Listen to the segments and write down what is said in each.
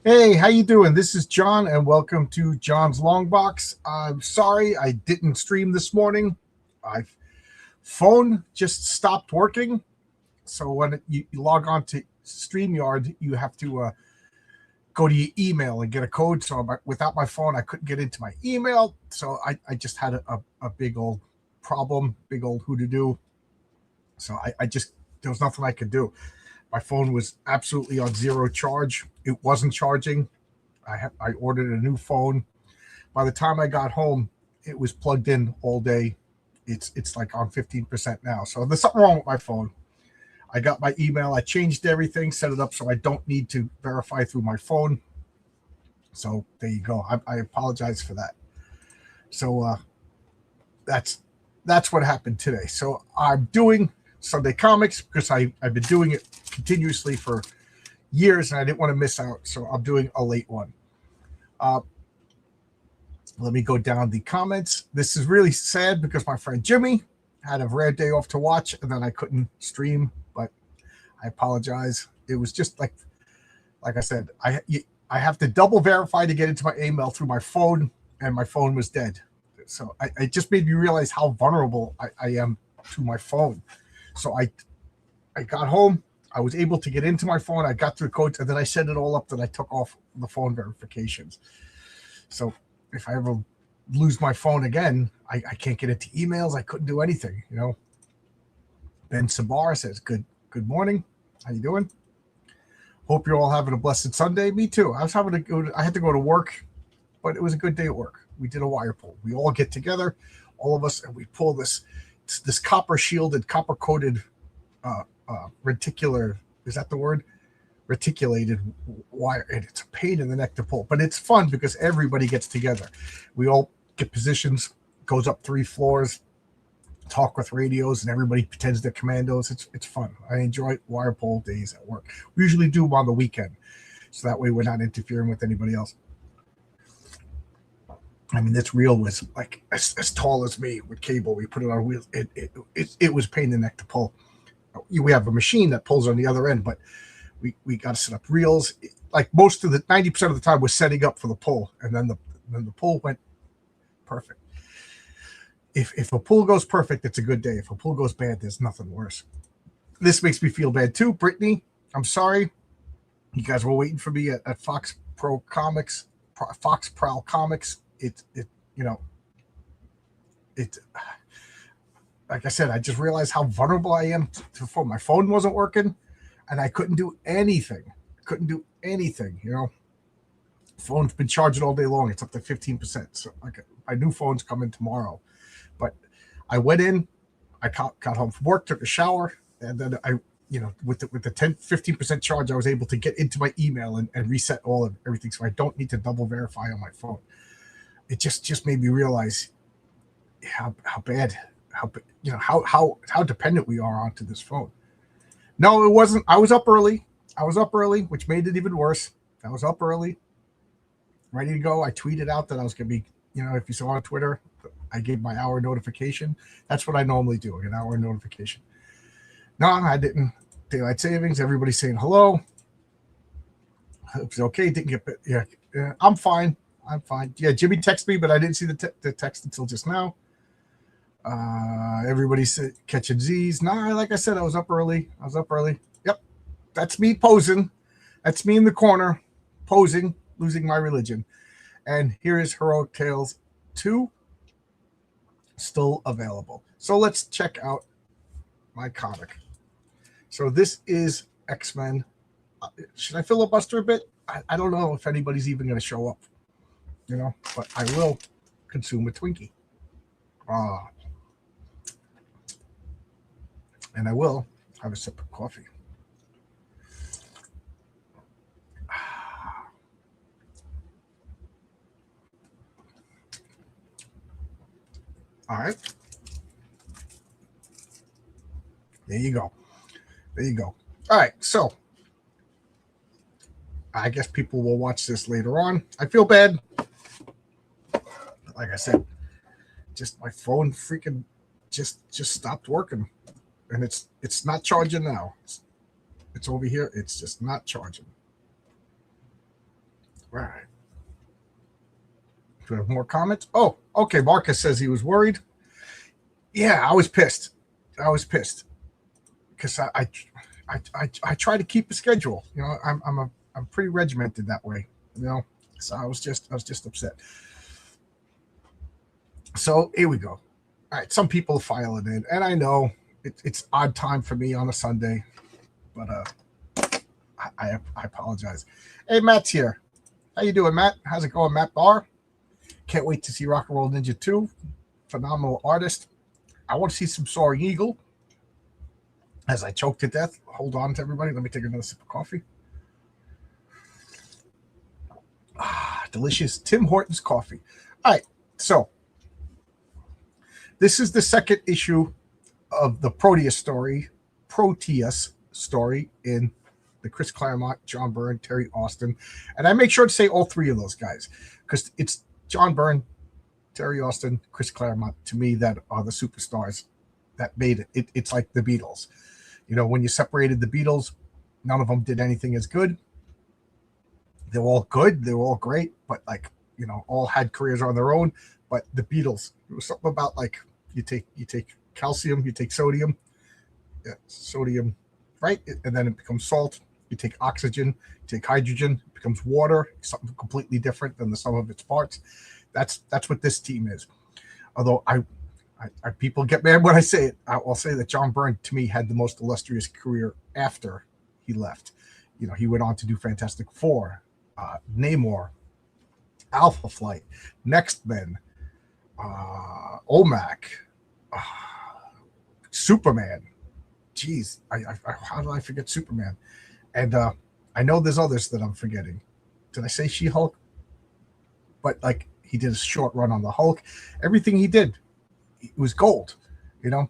Hey, how you doing? This is John, and welcome to John's Long Box. I'm sorry I didn't stream this morning. My phone just stopped working, so when you log on to StreamYard, you have to go to your email and get a code. So without my phone, I couldn't get into my email. So I just had a big old problem, big old hoo-to-do. So I just there was nothing I could do. My phone was absolutely on zero charge. It wasn't charging. I ordered a new phone. By the time I got home, it was plugged in all day. It's like on 15% now. So there's something wrong with my phone. I got my email. I changed everything, set it up so I don't need to verify through my phone. So there you go. I apologize for that. So that's that's what happened today. So I'm doing Sunday comics because I've been doing it continuously for years and I didn't want to miss out. So I'm doing a late one. Uh, Let me go down the comments. This is really sad because my friend Jimmy had a rare day off to watch and then I couldn't stream, but I apologize. It was just like I said, I have to double verify to get into my email through my phone, and my phone was dead. So it just made me realize how vulnerable I am to my phone. So I got home. I was able to get into my phone. I got through codes, and then I set it all up that I took off the phone verifications. So if I ever lose my phone again, I can't get into emails. I couldn't do anything. Ben Sabar says, Good morning. How you doing? Hope you're all having a blessed Sunday. Me too. I had to go to work, but it was a good day at work. We did a wire pull. We all get together, all of us, and we pull this copper shielded, copper coated reticular. Is that the word? Reticulated wire, and it's a pain in the neck to pull, but it's fun because everybody gets together. We all get positions, goes up 3 floors, talk with radios, and everybody pretends they're commandos. It's fun. I enjoy wire pull days at work. We usually do them on the weekend, so that way we're not interfering with anybody else. I mean, this reel was like as tall as me with cable. We put it on wheels. It was a pain in the neck to pull. We have a machine that pulls on the other end, but we got to set up reels. Like most of the 90% of the time, we're setting up for the pull, and then the pull went perfect. If a pull goes perfect, it's a good day. If a pull goes bad, there's nothing worse. This makes me feel bad too, Brittany. I'm sorry. You guys were waiting for me at Fox Pro Comics, Fox Prowl Comics. It you know it. Like I said, I just realized how vulnerable I am to phone. My phone wasn't working, and I couldn't do anything. Couldn't do anything. Phone's been charging all day long. It's up to 15%. So like my new phone's coming tomorrow. But I went in, I got home from work, took a shower, and then with the 10-15% charge, I was able to get into my email and reset all of everything, so I don't need to double verify on my phone. It just made me realize how bad how dependent we are onto this phone. No, it wasn't. I was up early. Which made it even worse. I was up early, ready to go. I tweeted out that I was going to be, if you saw on Twitter, I gave my hour notification. That's what I normally do, an hour notification. No, I didn't. Daylight savings. Everybody's saying hello. It's okay. Didn't get, yeah. I'm fine. I'm fine. Yeah, Jimmy texted me, but I didn't see the text until just now. Everybody's catching Z's. Nah, like I said, I was up early. Yep, that's me posing. That's me in the corner, posing, losing my religion. And here is Heroic Tales 2, still available. So let's check out my comic. So this is X-Men. Should I filibuster a bit? I don't know if anybody's even going to show up, but I will consume a Twinkie. And I will have a sip of coffee. All right. There you go. There you go. All right. So I guess people will watch this later on. I feel bad. Like I said, just my phone freaking just stopped working, and it's not charging now. It's over here. It's just not charging. All right. Do we have more comments? Oh, okay. Marcus says he was worried. Yeah, I was pissed. I was pissed because I try to keep a schedule. You know, I'm pretty regimented that way. You know, so I was just upset. So here we go. All right, some people file it in, and I know it's odd time for me on a Sunday, but I apologize. Hey, Matt's here. How you doing, Matt? How's it going, Matt Barr? Can't wait to see Rock and Roll Ninja 2. Phenomenal artist. I want to see some Soaring Eagle. As I choke to death, hold on to everybody. Let me take another sip of coffee. Delicious Tim Hortons coffee. All right, so this is the second issue of the Proteus story in the Chris Claremont, John Byrne, Terry Austin. And I make sure to say all three of those guys because it's John Byrne, Terry Austin, Chris Claremont, to me, that are the superstars that made it. It's like the Beatles. You know, when you separated the Beatles, none of them did anything as good. They were all good. They were all great, but like, you know, all had careers on their own. But the Beatles, it was something about like you take calcium, you take sodium, right? And then it becomes salt. You take oxygen, you take hydrogen, it becomes water, something completely different than the sum of its parts. That's what this team is. Although I people get mad when I say it, I'll say that John Byrne, to me, had the most illustrious career after he left. You know, he went on to do Fantastic Four, Namor, Alpha Flight, Next Men, OMAC, Superman. Jeez, how did I forget Superman? And I know there's others that I'm forgetting. Did I say She-Hulk? But like, he did a short run on the Hulk. Everything he did, it was gold. You know,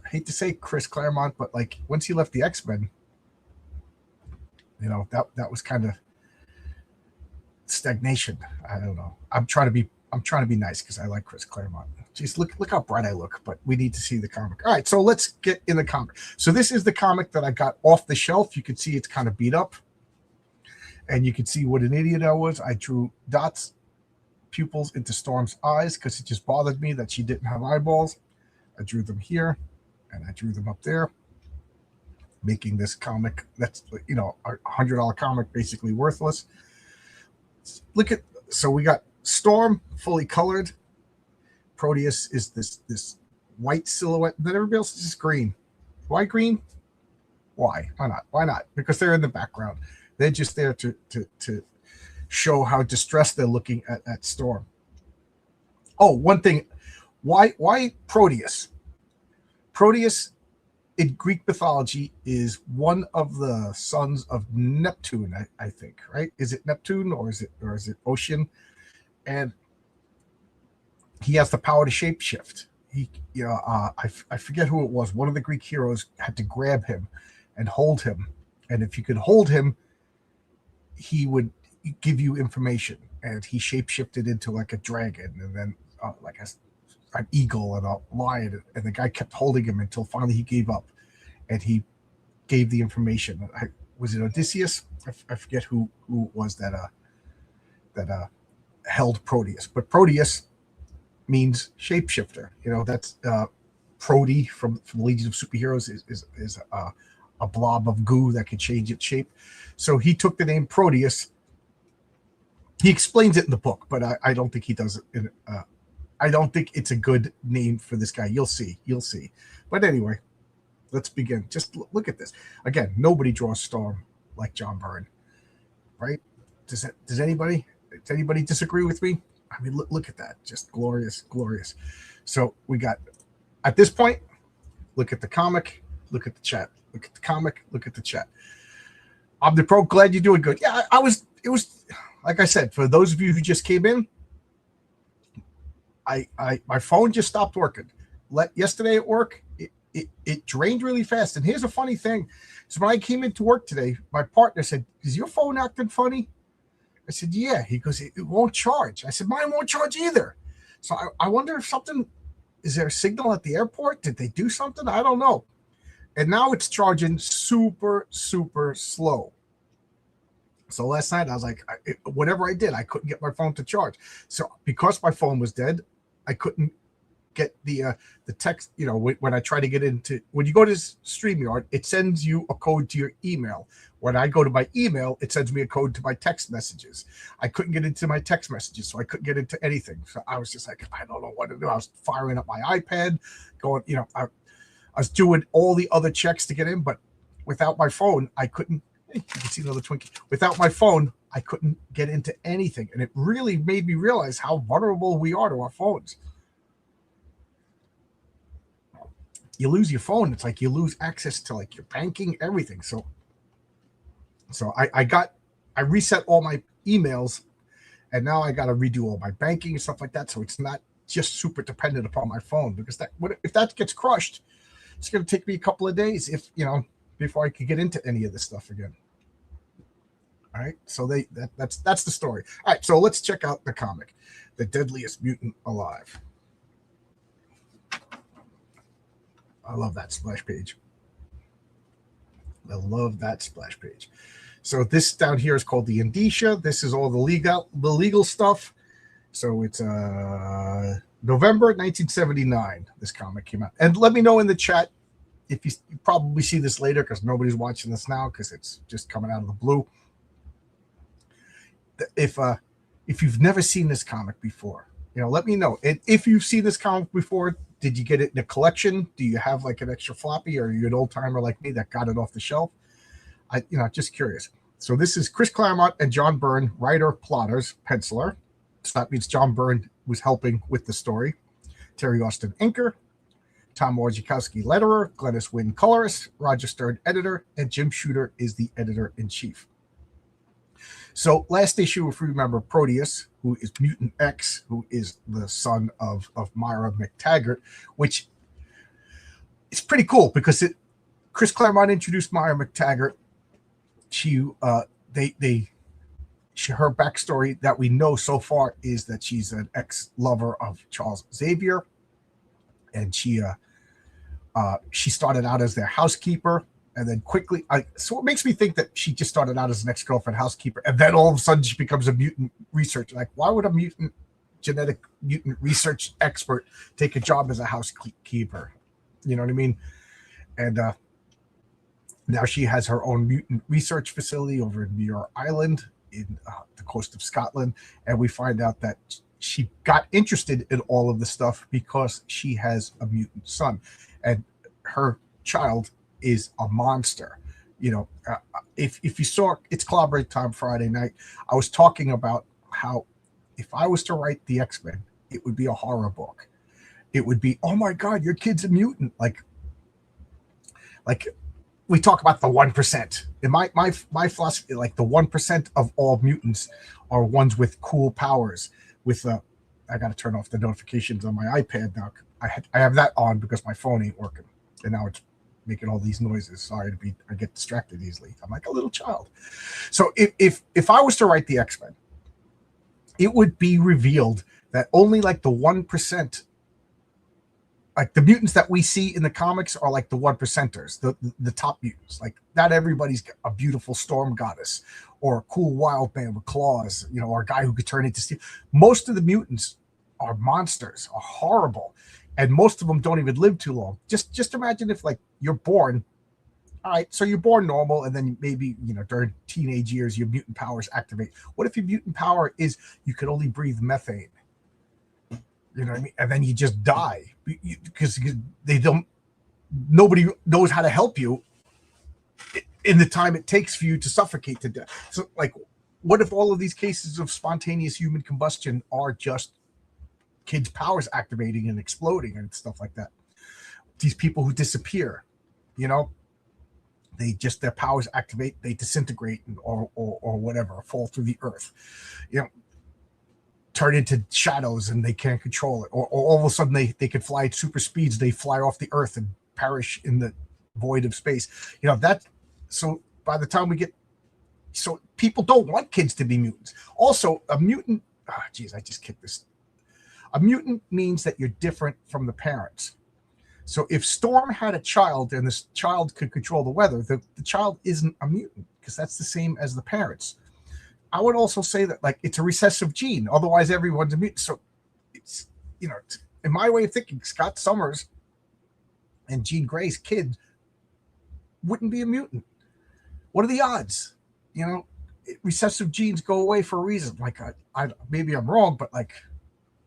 I hate to say Chris Claremont, but like once he left the X-Men, you know, that was kind of stagnation. I don't know. I'm trying to be nice because I like Chris Claremont. Jeez, look how bright I look, but we need to see the comic. All right, so let's get in the comic. So this is the comic that I got off the shelf. You can see it's kind of beat up. And you can see what an idiot I was. I drew dots, pupils into Storm's eyes because it just bothered me that she didn't have eyeballs. I drew them here, and I drew them up there, making this comic that's, you know, a $100 comic basically worthless. So we got Storm fully colored. Proteus is this white silhouette. Then everybody else is just green. Why green? Why? Why not? Why not? Because they're in the background. They're just there to show how distressed they're looking at Storm. Oh, one thing. Why Proteus? Proteus in Greek mythology is one of the sons of Neptune, I think, right? Is it Neptune or is it Ocean? And he has the power to shapeshift. I forget who it was. One of the Greek heroes had to grab him and hold him. And if you could hold him, he would give you information. And he shapeshifted into like a dragon and then like an eagle and a lion. And the guy kept holding him until finally he gave up. And he gave the information. Was it Odysseus? I forget who it was that held Proteus. But Proteus means shapeshifter. You know, that's Prody from the Legion of Superheroes is a blob of goo that can change its shape. So he took the name Proteus. He explains it in the book, but I don't think he does it. I don't think it's a good name for this guy. You'll see. But anyway, let's begin. Just look at this. Again, nobody draws Storm like John Byrne, right? Does anybody disagree with me? I mean, look at that. Just glorious. So we got, at this point, look at the comic, look at the chat. Look at the comic, look at the chat. Omnipro, glad you're doing good. Yeah, it was, like I said, for those of you who just came in, my phone just stopped working. Yesterday at work, it drained really fast. And here's a funny thing. So when I came into work today, my partner said, "Is your phone acting funny?" I said, "Yeah." He goes, "It won't charge." I said, "Mine won't charge either." So I wonder if is there a signal at the airport? Did they do something? I don't know. And now it's charging super, super slow. So last night I was like, whatever I did, I couldn't get my phone to charge. So because my phone was dead, I couldn't get the text. You know, when I try to get into, when you go to StreamYard, it sends you a code to your email. When I go to my email, it sends me a code to my text messages. I couldn't get into my text messages, so I couldn't get into anything. So I was just like, I don't know what to do. I was firing up my iPad, going, I was doing all the other checks to get in, but without my phone, I couldn't. You can see another Twinkie. Without my phone, I couldn't get into anything, and it really made me realize how vulnerable we are to our phones. You lose your phone, it's like you lose access to like your banking, everything. So I reset all my emails, and now I got to redo all my banking and stuff like that. So it's not just super dependent upon my phone, because if that gets crushed, it's going to take me a couple of days before I could get into any of this stuff again. All right, so that's the story. All right, so let's check out the comic, The Deadliest Mutant Alive. I love that splash page. I love that splash page. So this down here is called the Indicia. This is all the legal stuff. So it's November 1979. This comic came out. And let me know in the chat if you probably see this later, because nobody's watching this now because it's just coming out of the blue. If you've never seen this comic before, let me know. And if you've seen this comic before, did you get it in a collection? Do you have like an extra floppy, or are you an old timer like me that got it off the shelf? Just curious. So this is Chris Claremont and John Byrne, writer, plotters, penciler. So that means John Byrne was helping with the story. Terry Austin, inker. Tom Wojciechowski, letterer. Glennis Wynn, colorist. Roger Stern, editor. And Jim Shooter is the editor-in-chief. So last issue, if you remember, Proteus, who is Mutant X, who is the son of Myra McTaggart, which is pretty cool because Chris Claremont introduced Myra McTaggart. Her backstory that we know so far is that she's an ex-lover of Charles Xavier, and she started out as their housekeeper. And then quickly, so it makes me think that she just started out as an ex-girlfriend housekeeper, and then all of a sudden she becomes a mutant researcher. Like, why would a genetic mutant research expert take a job as a housekeeper? You know what I mean? And now she has her own mutant research facility over in Muir Island in the coast of Scotland. And we find out that she got interested in all of this stuff because she has a mutant son, and her child is a monster. If you saw It's Collaborate Time Friday night, I was talking about how if I was to write the X-Men, it would be a horror book. It would be, oh my God, your kid's a mutant. Like we talk about the 1%. In my philosophy, like the 1% of all mutants are ones with cool powers. I got to turn off the notifications on my iPad now. I have that on because my phone ain't working, and now it's making all these noises. Sorry I get distracted easily. I'm like a little child. So if I was to write the X-Men, it would be revealed that only like the 1%, like the mutants that we see in the comics are like the 1%ers, the top mutants. Like not everybody's a beautiful storm goddess or a cool wild man with claws, or a guy who could turn into steel. Most of the mutants are monsters, are horrible. And most of them don't even live too long. Just imagine if like you're born, all right, so you're born normal, and then maybe, during teenage years, your mutant powers activate. What if your mutant power is you can only breathe methane? You know what I mean? And then you just die because nobody knows how to help you in the time it takes for you to suffocate to death. So like, what if all of these cases of spontaneous human combustion are just kids' powers activating and exploding and stuff like that? These people who disappear, their powers activate, they disintegrate or whatever, fall through the earth, turn into shadows and they can't control it, or all of a sudden they can fly at super speeds, they fly off the earth and perish in the void of space. So by the time so people don't want kids to be mutants. Also, a mutant, I just kicked this. A mutant means that you're different from the parents. So if Storm had a child and this child could control the weather, the child isn't a mutant because that's the same as the parents. I would also say that like it's a recessive gene. Otherwise, everyone's a mutant. So it's, in my way of thinking, Scott Summers and Jean Grey's kid wouldn't be a mutant. What are the odds? Recessive genes go away for a reason. Like I maybe I'm wrong, but like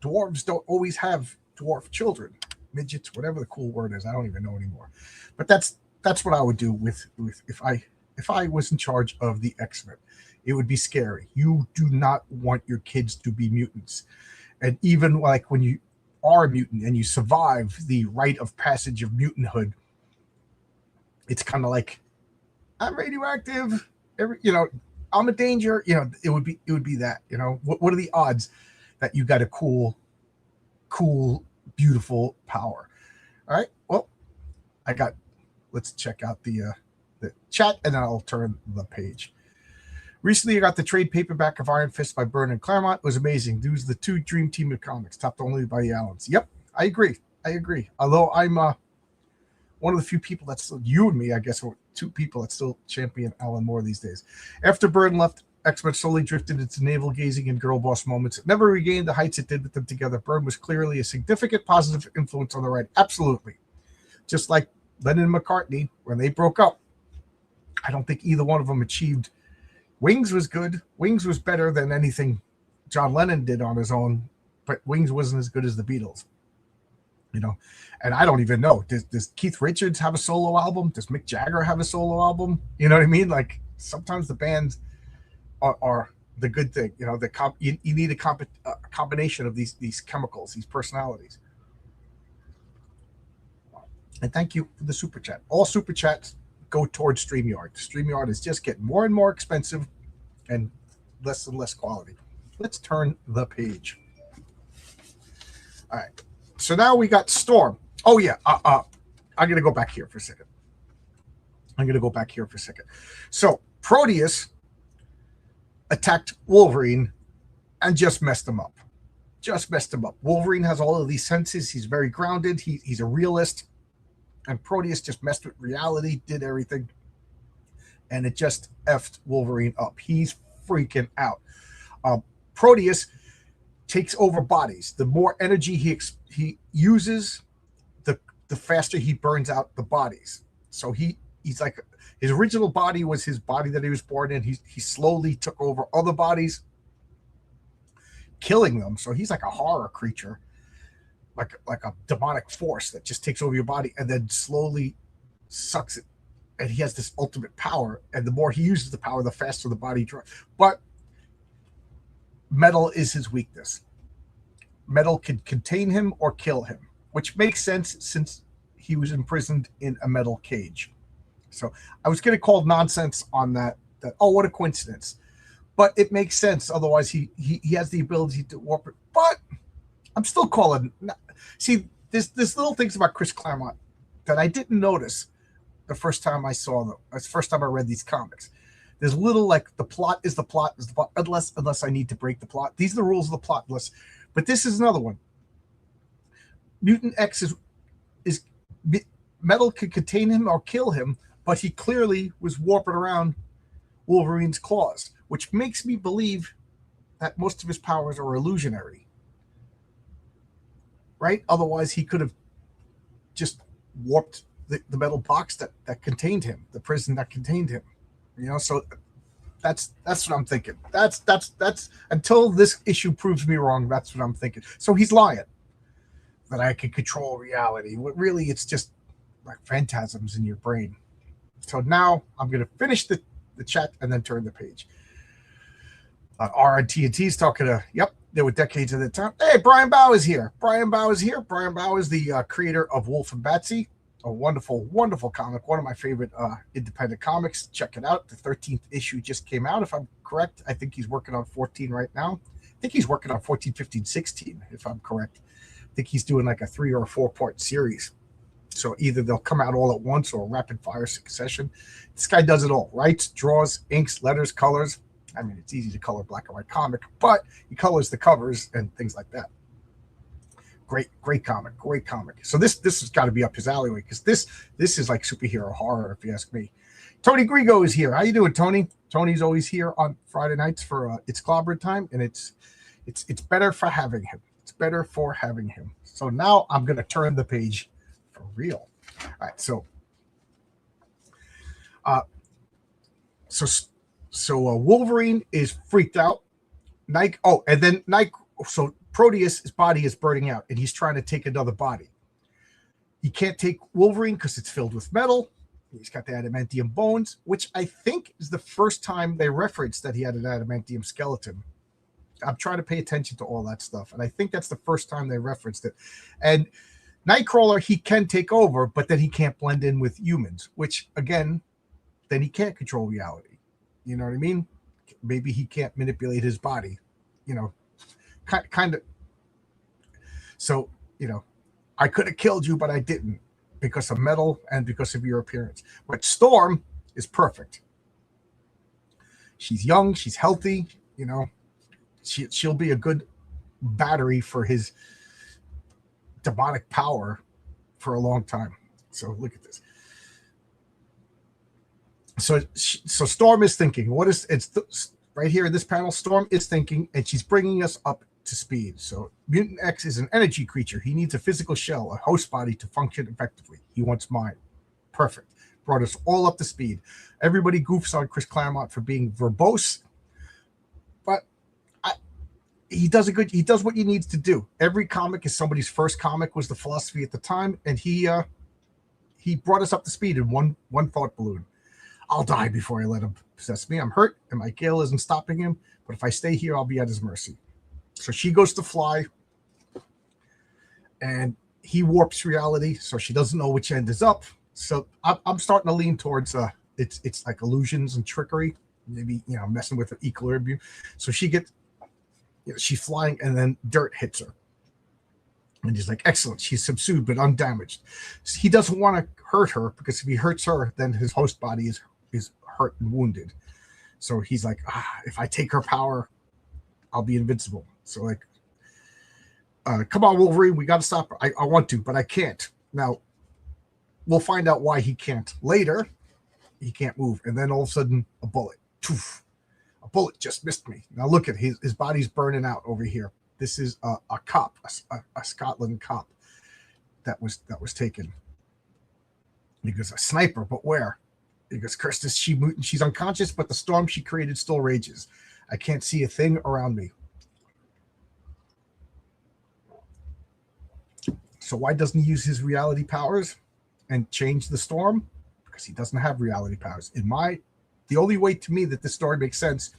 dwarves don't always have dwarf children, midgets, whatever the cool word is. I don't even know anymore. But that's what I would do with if I was in charge of the X-Men. It would be scary. You do not want your kids to be mutants. And even like when you are a mutant and you survive the rite of passage of mutanthood, it's kind of like, I'm radioactive. I'm a danger. It would be that. What are the odds that you got a cool, beautiful power? All right. Well, let's check out the chat, and then I'll turn the page. Recently, I got the trade paperback of Iron Fist by Byrne and Claremont. It was amazing. These are the two dream team of comics, topped only by the Allens. Yep, I agree. Although I'm one of the few people that's still, you and me, I guess, are two people that still champion Alan Moore these days. After Byrne left, X-Men slowly drifted into navel-gazing and girl-boss moments. It never regained the heights it did with them together. Byrne was clearly a significant positive influence on the writing. Absolutely. Just like Lennon and McCartney, when they broke up, I don't think either one of them achieved. Wings was good. Wings was better than anything John Lennon did on his own, but Wings wasn't as good as the Beatles. And I don't even know. Does Keith Richards have a solo album? Does Mick Jagger have a solo album? You know what I mean? Like sometimes the bands are the good thing. You need a combination of these chemicals, these personalities. And thank you for the super chat. All super chats go towards StreamYard. StreamYard is just getting more and more expensive and less quality. Let's turn the page. All right. So now we got Storm. Oh, yeah. I'm going to go back here for a second. So Proteus attacked Wolverine and just messed him up. Wolverine has all of these senses. He's very grounded. He's a realist. And Proteus just messed with reality, did everything. And it just effed Wolverine up. He's freaking out. Proteus takes over bodies. The more energy he uses, the faster he burns out the bodies. So he's like, his original body was his body that he was born in. He slowly took over other bodies, killing them. So he's like a horror creature, like a demonic force that just takes over your body and then slowly sucks it. And he has this ultimate power. And the more he uses the power, the faster the body dries. But metal is his weakness. Metal can contain him or kill him, which makes sense since he was imprisoned in a metal cage. So I was going to call nonsense on that. Oh, what a coincidence. But it makes sense. Otherwise, he has the ability to warp it. But I'm still calling. See, there's little things about Chris Claremont that I didn't notice the first time I saw them. That's the first time I read these comics. There's little like the plot is the plot, unless I need to break the plot. These are the rules of the plot. But this is another one. Mutant X is metal could contain him or kill him, but he clearly was warping around Wolverine's claws, which makes me believe that most of his powers are illusionary. Right? Otherwise, he could have just warped the metal box that contained him, the prison that contained him. So that's what I'm thinking. That's until this issue proves me wrong. That's what I'm thinking. So he's lying that I can control reality. What really, it's just like phantasms in your brain. So now I'm going to finish the chat and then turn the page. RNTNT is talking to, there were decades at the time. Hey, Brian Bow is here. Brian Bow is the creator of Wolf and Batsy, a wonderful, wonderful comic. One of my favorite independent comics. Check it out. The 13th issue just came out, if I'm correct. I think he's working on 14 right now. I think he's working on 14, 15, 16, if I'm correct. I think he's doing like a 3 or 4 part series. So either they'll come out all at once or rapid fire succession. This guy does it all. Writes, draws, inks, letters, colors. I mean, it's easy to color black and white comic, but he colors the covers and things like that. Great comic. So this has got to be up his alleyway, because this is like superhero horror, if you ask me. Tony Grigo is here. How you doing, Tony? Tony's always here on Friday nights for It's Clobber Time, and it's better for having him. It's better for having him. So now I'm going to turn the page for real. All right, so Wolverine is freaked out. Nike. Oh, and then Nike. So Proteus, his body is burning out, and he's trying to take another body. He can't take Wolverine because it's filled with metal. He's got the adamantium bones, which I think is the first time they referenced that he had an adamantium skeleton. I'm trying to pay attention to all that stuff, and I think that's the first time they referenced it. And Nightcrawler, he can take over, but then he can't blend in with humans, which, again, then he can't control reality. You know what I mean? Maybe he can't manipulate his body, kind of. So, I could have killed you, but I didn't because of metal and because of your appearance. But Storm is she's young, she's healthy, she'll be a good battery for his demonic power for a long time. So look at this. So Storm is thinking. Right here in this panel? Storm is thinking, and she's bringing us up to speed. So Mutant X is an energy creature. He needs a physical shell, a host body to function effectively. He wants mine. Perfect. Brought us all up to speed. Everybody goofs on Chris Claremont for being verbose, but he does what he needs to do. Every comic is somebody's first comic, was the philosophy at the time, and he brought us up to speed in one thought balloon. I'll die before I let him possess me. I'm hurt, and my Gale isn't stopping him, but if I stay here, I'll be at his mercy. So she goes to fly, and he warps reality, so she doesn't know which end is up. So I'm starting to lean towards it's like illusions and trickery, maybe messing with her equilibrium. So she gets, she's flying, and then dirt hits her, and he's like, excellent, she's subsued but undamaged. So he doesn't want to hurt her, because if he hurts her, then his host body is hurt and wounded. So he's like, if I take her power, I'll be invincible. So come on, Wolverine, we got to stop her. I want to, but I can't. Now, we'll find out why he can't later. He can't move. And then all of a sudden, a bullet. A bullet just missed me. Now look at his body's burning out over here. This is a cop, a Scotland cop that was taken. He goes, a sniper, but where? He goes, Kirsten, she's unconscious, but the storm she created still rages. I can't see a thing around me. So why doesn't he use his reality powers and change the storm? Because he doesn't have reality powers. The only way to me that this story makes sense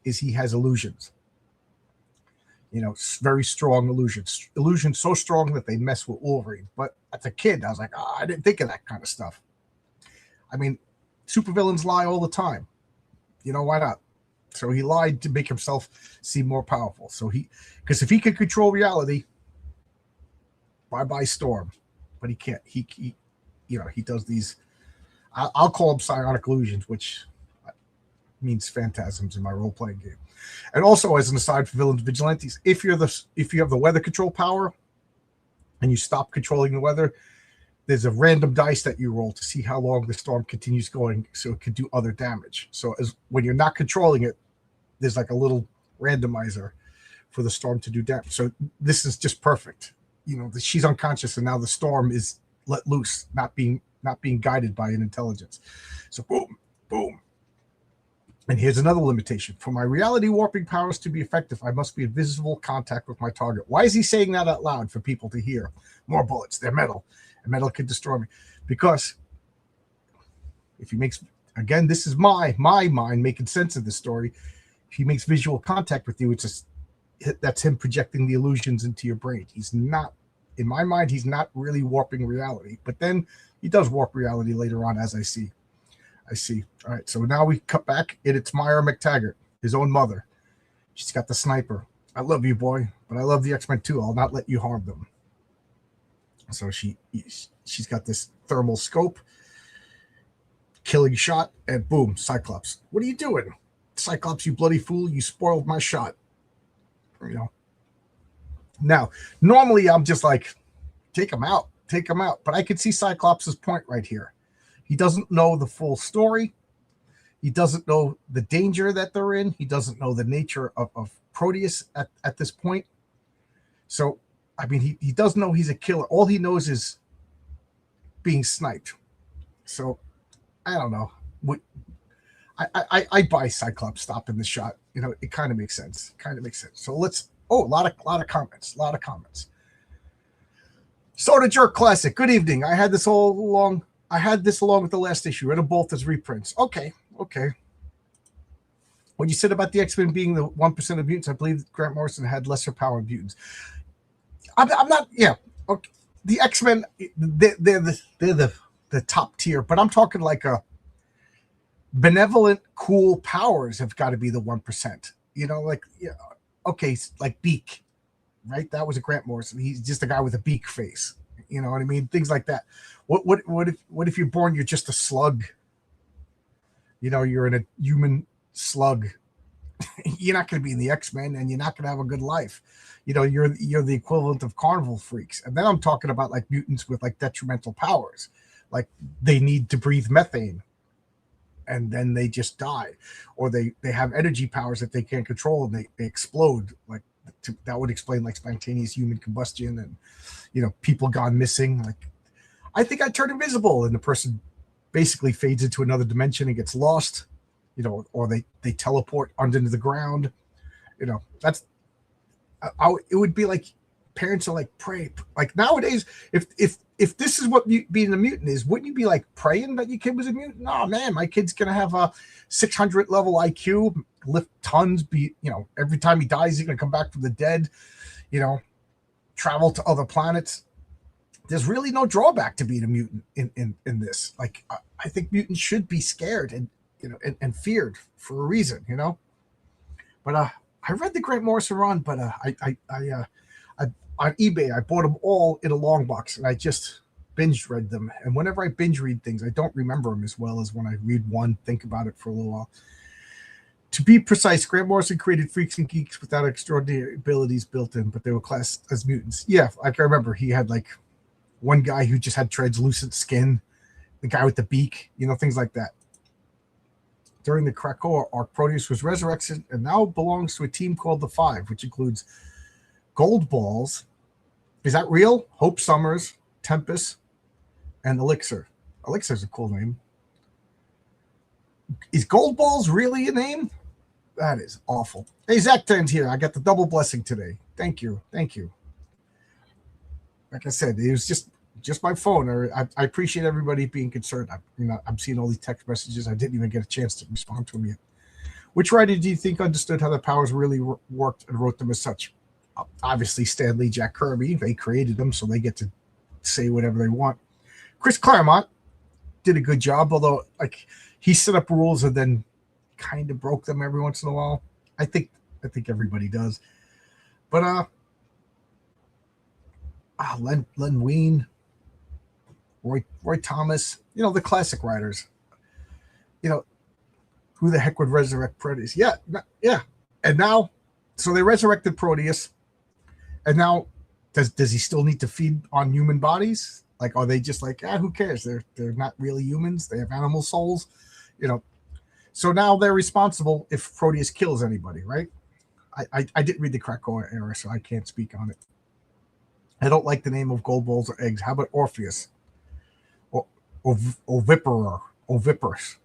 is he has illusions. Very strong illusions. Illusions so strong that they mess with Wolverine. But as a kid, I was like, I didn't think of that kind of stuff. I mean, supervillains lie all the time. Why not? So he lied to make himself seem more powerful. So because if he could control reality, bye-bye Storm. But he can't. He does these, I'll call them psionic illusions, which means phantasms in my role-playing game. And also, as an aside for villains vigilantes, if you have the weather control power and you stop controlling the weather, there's a random dice that you roll to see how long the storm continues going, so it could do other damage. So when you're not controlling it, there's like a little randomizer for the storm to do damage. So this is just perfect. She's unconscious, and now the storm is let loose, not being guided by an intelligence. So boom, boom. And here's another limitation. For my reality warping powers to be effective, I must be in visible contact with my target. Why is he saying that out loud for people to hear? More bullets, they're metal, and metal can destroy me. Because if he makes, again, this is my mind making sense of this story. If he makes visual contact with you, that's him projecting the illusions into your brain. He's not, in my mind, he's not really warping reality. But then he does warp reality later on, as I see. All right, so now we cut back, and it's Myra McTaggart, his own mother. She's got the sniper. I love you, boy, but I love the X-Men too. I'll not let you harm them. So she's got this thermal scope, killing shot, and boom, Cyclops. What are you doing? Cyclops, you bloody fool, you spoiled my shot. Now, normally I'm just like, take him out. But I could see Cyclops' point right here. He doesn't know the full story. He doesn't know the danger that they're in. He doesn't know the nature of Proteus at this point. So, I mean, he does know he's a killer. All he knows is being sniped. So, I don't know. I buy Cyclops stopping the shot. It kind of makes sense. So let's. Oh, a lot of comments. Soda Jerk Classic. Good evening. I had this along with the last issue. Read them both as reprints. Okay. When you said about the X-Men being the 1% of mutants, I believe Grant Morrison had lesser power mutants. I'm not. Yeah. Okay. The X-Men, they're the top tier, but I'm talking like a benevolent, cool powers have got to be the 1%. Okay, like Beak, right? That was a Grant Morrison. He's just a guy with a beak face. You know what I mean? Things like that. What if you're born, you're just a slug? You're in a human slug. You're not going to be in the X-Men, and you're not going to have a good life. You're the equivalent of carnival freaks. And then I'm talking about like mutants with like detrimental powers, like they need to breathe methane, and then they just die, or they have energy powers that they can't control, and they explode. Like that would explain like spontaneous human combustion, and people gone missing. Like I think I turn invisible, and the person basically fades into another dimension and gets lost. Or they teleport under the ground. That's it would be like parents are like, pray. Like nowadays, if this is what being a mutant is, wouldn't you be like praying that your kid was a mutant? Oh man, my kid's gonna have a 600 level IQ, lift tons, every time he dies, he's gonna come back from the dead, travel to other planets. There's really no drawback to being a mutant in this. Like I think mutants should be scared and feared for a reason, But I read the Grant Morrison run, but I on eBay I bought them all in a long box, and I just binge read them. And whenever I binge read things, I don't remember them as well as when I read one, think about it for a little while. To be precise, Grant Morrison created freaks and geeks without extraordinary abilities built in, but they were classed as mutants. Yeah, like I remember he had like one guy who just had translucent skin, the guy with the beak, things like that. During the Krakoa arc, Proteus was resurrected and now belongs to a team called the Five, which includes Gold Balls. Is that real? Hope Summers, Tempest, and Elixir. Elixir's a cool name. Is Gold Balls really a name? That is awful. Hey, Zach Tenn's here. I got the double blessing today. Thank you. Like I said, it was just my phone. I appreciate everybody being concerned. I'm seeing all these text messages. I didn't even get a chance to respond to them yet. Which writer do you think understood how the powers really worked and wrote them as such? Obviously, Stan Lee, Jack Kirby. They created them, so they get to say whatever they want. Chris Claremont did a good job, although like he set up rules and then kind of broke them every once in a while. I think everybody does. But Len Wein, Roy Thomas, the classic writers. Who the heck would resurrect Proteus? Yeah. And now, so they resurrected Proteus, and now does he still need to feed on human bodies? Like, are they just like, who cares? They're not really humans. They have animal souls, So now they're responsible if Proteus kills anybody, right? I didn't read the Krakoa era, so I can't speak on it. I don't like the name of Gold Balls or eggs. How about Orpheus? Oviparous.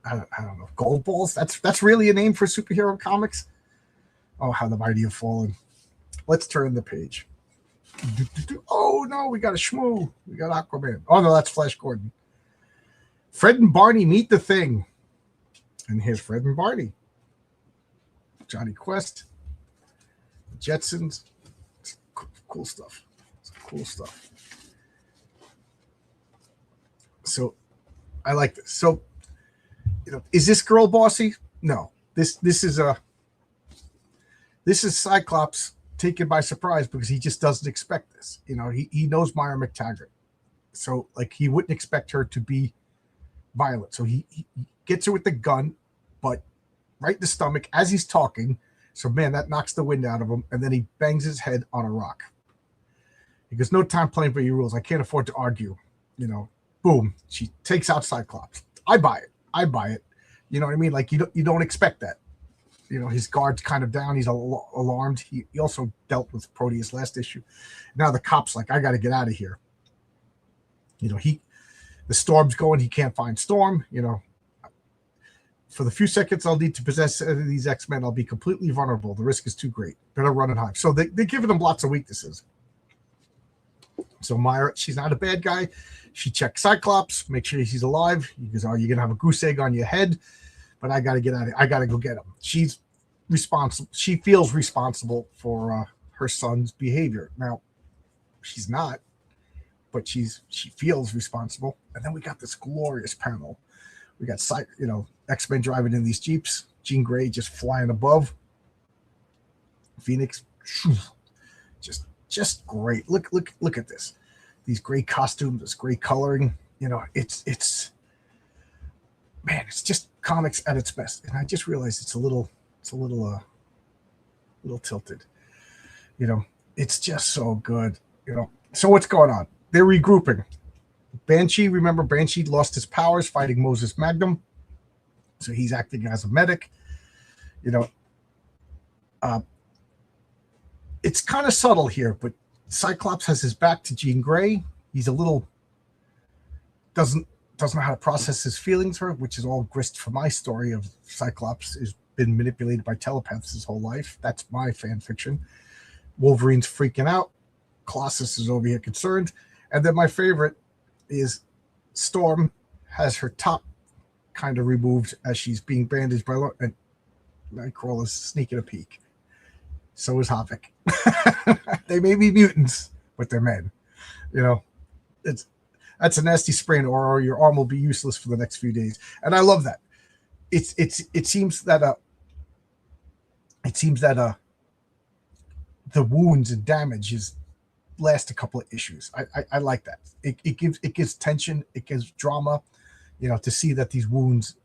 I don't know. Gold Balls? That's really a name for superhero comics? Oh, how the mighty have fallen. Let's turn the page. Oh, no, we got a Shmoo. We got Aquaman. Oh, no, that's Flash Gordon. Fred and Barney meet the Thing. And here's Fred and Barney. Johnny Quest. Jetsons. It's cool stuff. So I like this. So, is this girl bossy? No. This is Cyclops taken by surprise because he just doesn't expect this. He knows Myra McTaggart. So like he wouldn't expect her to be violent. So he gets her with the gun, but right in the stomach as he's talking. So man, that knocks the wind out of him. And then he bangs his head on a rock. He goes, no time playing by your rules. I can't afford to argue. Boom. She takes out Cyclops. I buy it. You know what I mean? Like you don't expect that. You know, his guard's kind of down. He's alarmed. He also dealt with Proteus last issue. Now the cop's like, I got to get out of here. You know, the Storm's going. He can't find Storm. You know, for the few seconds I'll need to possess these X-Men, I'll be completely vulnerable. The risk is too great. Better run and hide. So they're giving him lots of weaknesses. So Myra, she's not a bad guy. She checks Cyclops, make sure he's alive. He goes, oh, you're going to have a goose egg on your head, but I got to get out of here. I got to go get him. She's responsible. She feels responsible for her son's behavior. Now, she's not, but she feels responsible. And then we got this glorious panel. We got, X-Men driving in these Jeeps. Jean Grey just flying above. Phoenix, just great. Look at this. These great costumes, this great coloring. You know, it's just comics at its best. And I just realized it's a little tilted. You know, it's just so good. You know, so what's going on? They're regrouping. Banshee, remember Banshee lost his powers fighting Moses Magnum. So he's acting as a medic. You know, it's kind of subtle here, but Cyclops has his back to Jean Grey. He's a little doesn't know how to process his feelings for it, which is all grist for my story of Cyclops has been manipulated by telepaths his whole life. That's my fan fiction. Wolverine's freaking out. Colossus is over here concerned. And then my favorite is Storm has her top kind of removed as she's being bandaged by and Nightcrawler's sneaking a peek. So is Havoc. They may be mutants, but they're men. You know, that's a nasty sprain, or your arm will be useless for the next few days. And I love that. It seems that the wounds and damages last a couple of issues. I like that. It gives tension, it gives drama, you know, to see that these wounds,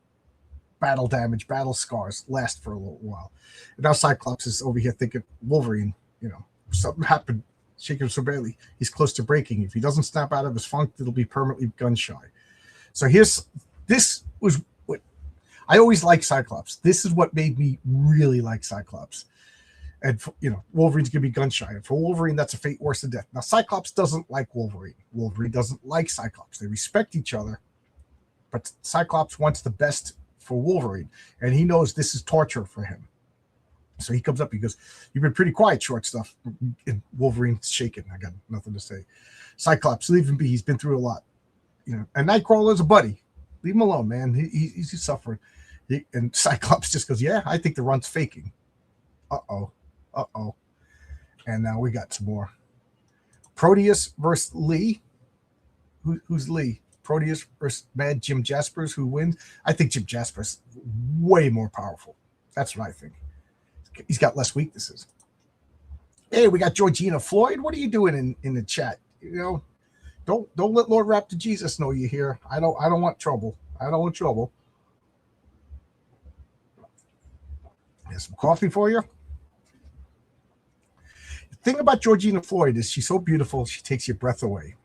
battle damage, battle scars last for a little while. And now Cyclops is over here thinking, Wolverine, you know, something happened, shaking so badly. He's close to breaking. If he doesn't snap out of his funk, it'll be permanently gun shy. So this was what I always liked Cyclops. This is what made me really like Cyclops. And, you know, Wolverine's going to be gun shy. And for Wolverine, that's a fate worse than death. Now, Cyclops doesn't like Wolverine. Wolverine doesn't like Cyclops. They respect each other. But Cyclops wants the best for Wolverine. And he knows this is torture for him. So he comes up, he goes, you've been pretty quiet, short stuff. And Wolverine's shaking. I got nothing to say. Cyclops, leave him be. He's been through a lot. You know, and Nightcrawler's a buddy. Leave him alone, man. He's suffering. And Cyclops just goes, yeah, I think the run's faking. Uh-oh. And now we got some more. Proteus versus Lee. Who's Lee? Proteus versus Mad Jim Jaspers. Who wins? I think Jim Jaspers way more powerful. That's what I think. He's got less weaknesses. Hey, we got Georgina Floyd. What are you doing in the chat? You know, don't let Lord Raptor Jesus know you're here. I don't want trouble. I don't want trouble. Here's some coffee for you. The thing about Georgina Floyd is she's so beautiful, she takes your breath away.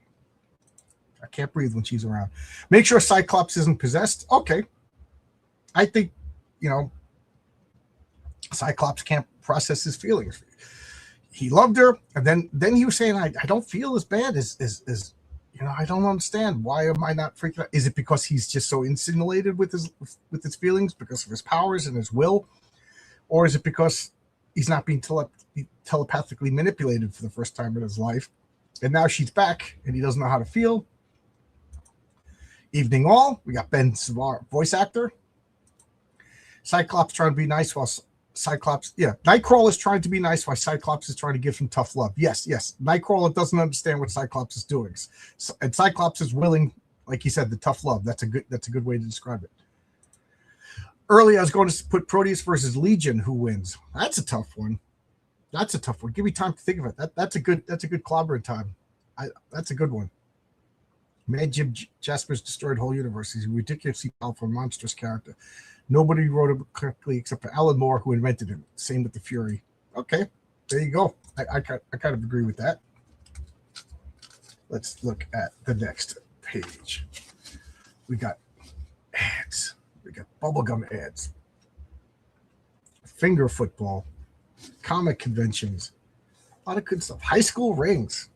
I can't breathe when she's around. Make sure Cyclops isn't possessed. Okay. I think, you know, Cyclops can't process his feelings. He loved her, and then he was saying, I don't feel as bad as you know, I don't understand. Why am I not freaking out? Is it because he's just so insulated with his feelings because of his powers and his will? Or is it because he's not being telepathically manipulated for the first time in his life? And now she's back, and he doesn't know how to feel. Evening all. We got Ben Savar, voice actor. Cyclops trying to be nice while Nightcrawler is trying to be nice while Cyclops is trying to give him tough love. Yes. Nightcrawler doesn't understand what Cyclops is doing. And Cyclops is willing, like he said, the tough love. That's a good way to describe it. Earlier, I was going to put Proteus versus Legion. Who wins? That's a tough one. Give me time to think of it. That's a good clobbering time. That's a good one. Mad Jim Jaspers destroyed whole universe. He's a ridiculously powerful, monstrous character. Nobody wrote it correctly except for Alan Moore, who invented him. Same with the Fury. Okay, there you go. I kind of agree with that. Let's look at the next page. We got ads. We got bubblegum ads, finger football, comic conventions, a lot of good stuff. High school rings,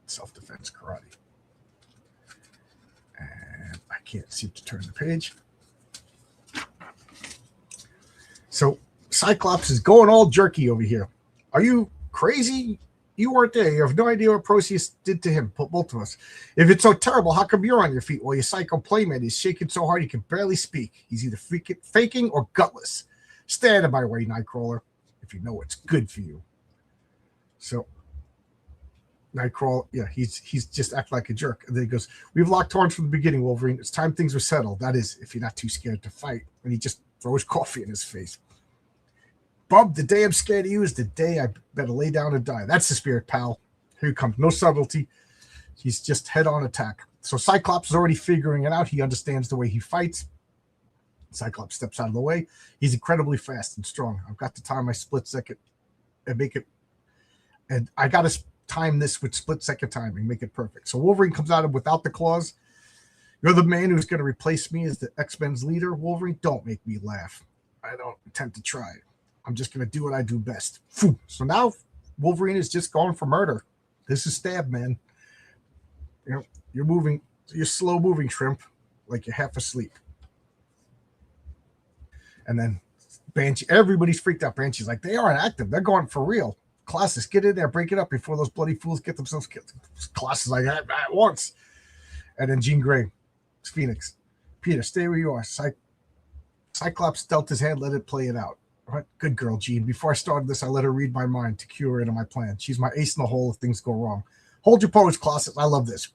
self-defense karate. And I can't seem to turn the page. So Cyclops is going all jerky over here. Are you crazy? You weren't there. You have no idea what Proteus did to him, both of us. If it's so terrible, how come you're on your feet while your psycho playmate is shaking so hard he can barely speak? He's either faking or gutless. Stay out of my way, Nightcrawler, if you know what's good for you. So Nightcrawler, yeah, he's just act like a jerk. And then he goes, we've locked horns from the beginning, Wolverine. It's time things were settled. That is, if you're not too scared to fight. And he just throws coffee in his face. Bub, the day I'm scared of you is the day I better lay down and die. That's the spirit, pal. Here he comes. No subtlety. He's just head-on attack. So Cyclops is already figuring it out. He understands the way he fights. Cyclops steps out of the way. He's incredibly fast and strong. I've got to time my split second and make it. And I got to time this with split second timing, make it perfect. So Wolverine comes out of without the claws. You're the man who's going to replace me as the X-Men's leader. Wolverine, don't make me laugh. I don't intend to try. I'm just going to do what I do best. So now Wolverine is just going for murder. This is stab, man. You know, you're slow moving, shrimp, like you're half asleep. And then Banshee, everybody's freaked out. Banshee's like, they aren't active. They're going for real. Colossus, get in there, break it up before those bloody fools get themselves killed. Colossus like, at once. And then Jean Grey, Phoenix. Peter, stay where you are. Cyclops dealt his hand, let it play it out. Right? Good girl, Jean. Before I started this, I let her read my mind to cue her into my plan. She's my ace in the hole if things go wrong. Hold your pose, Colossus. I love this.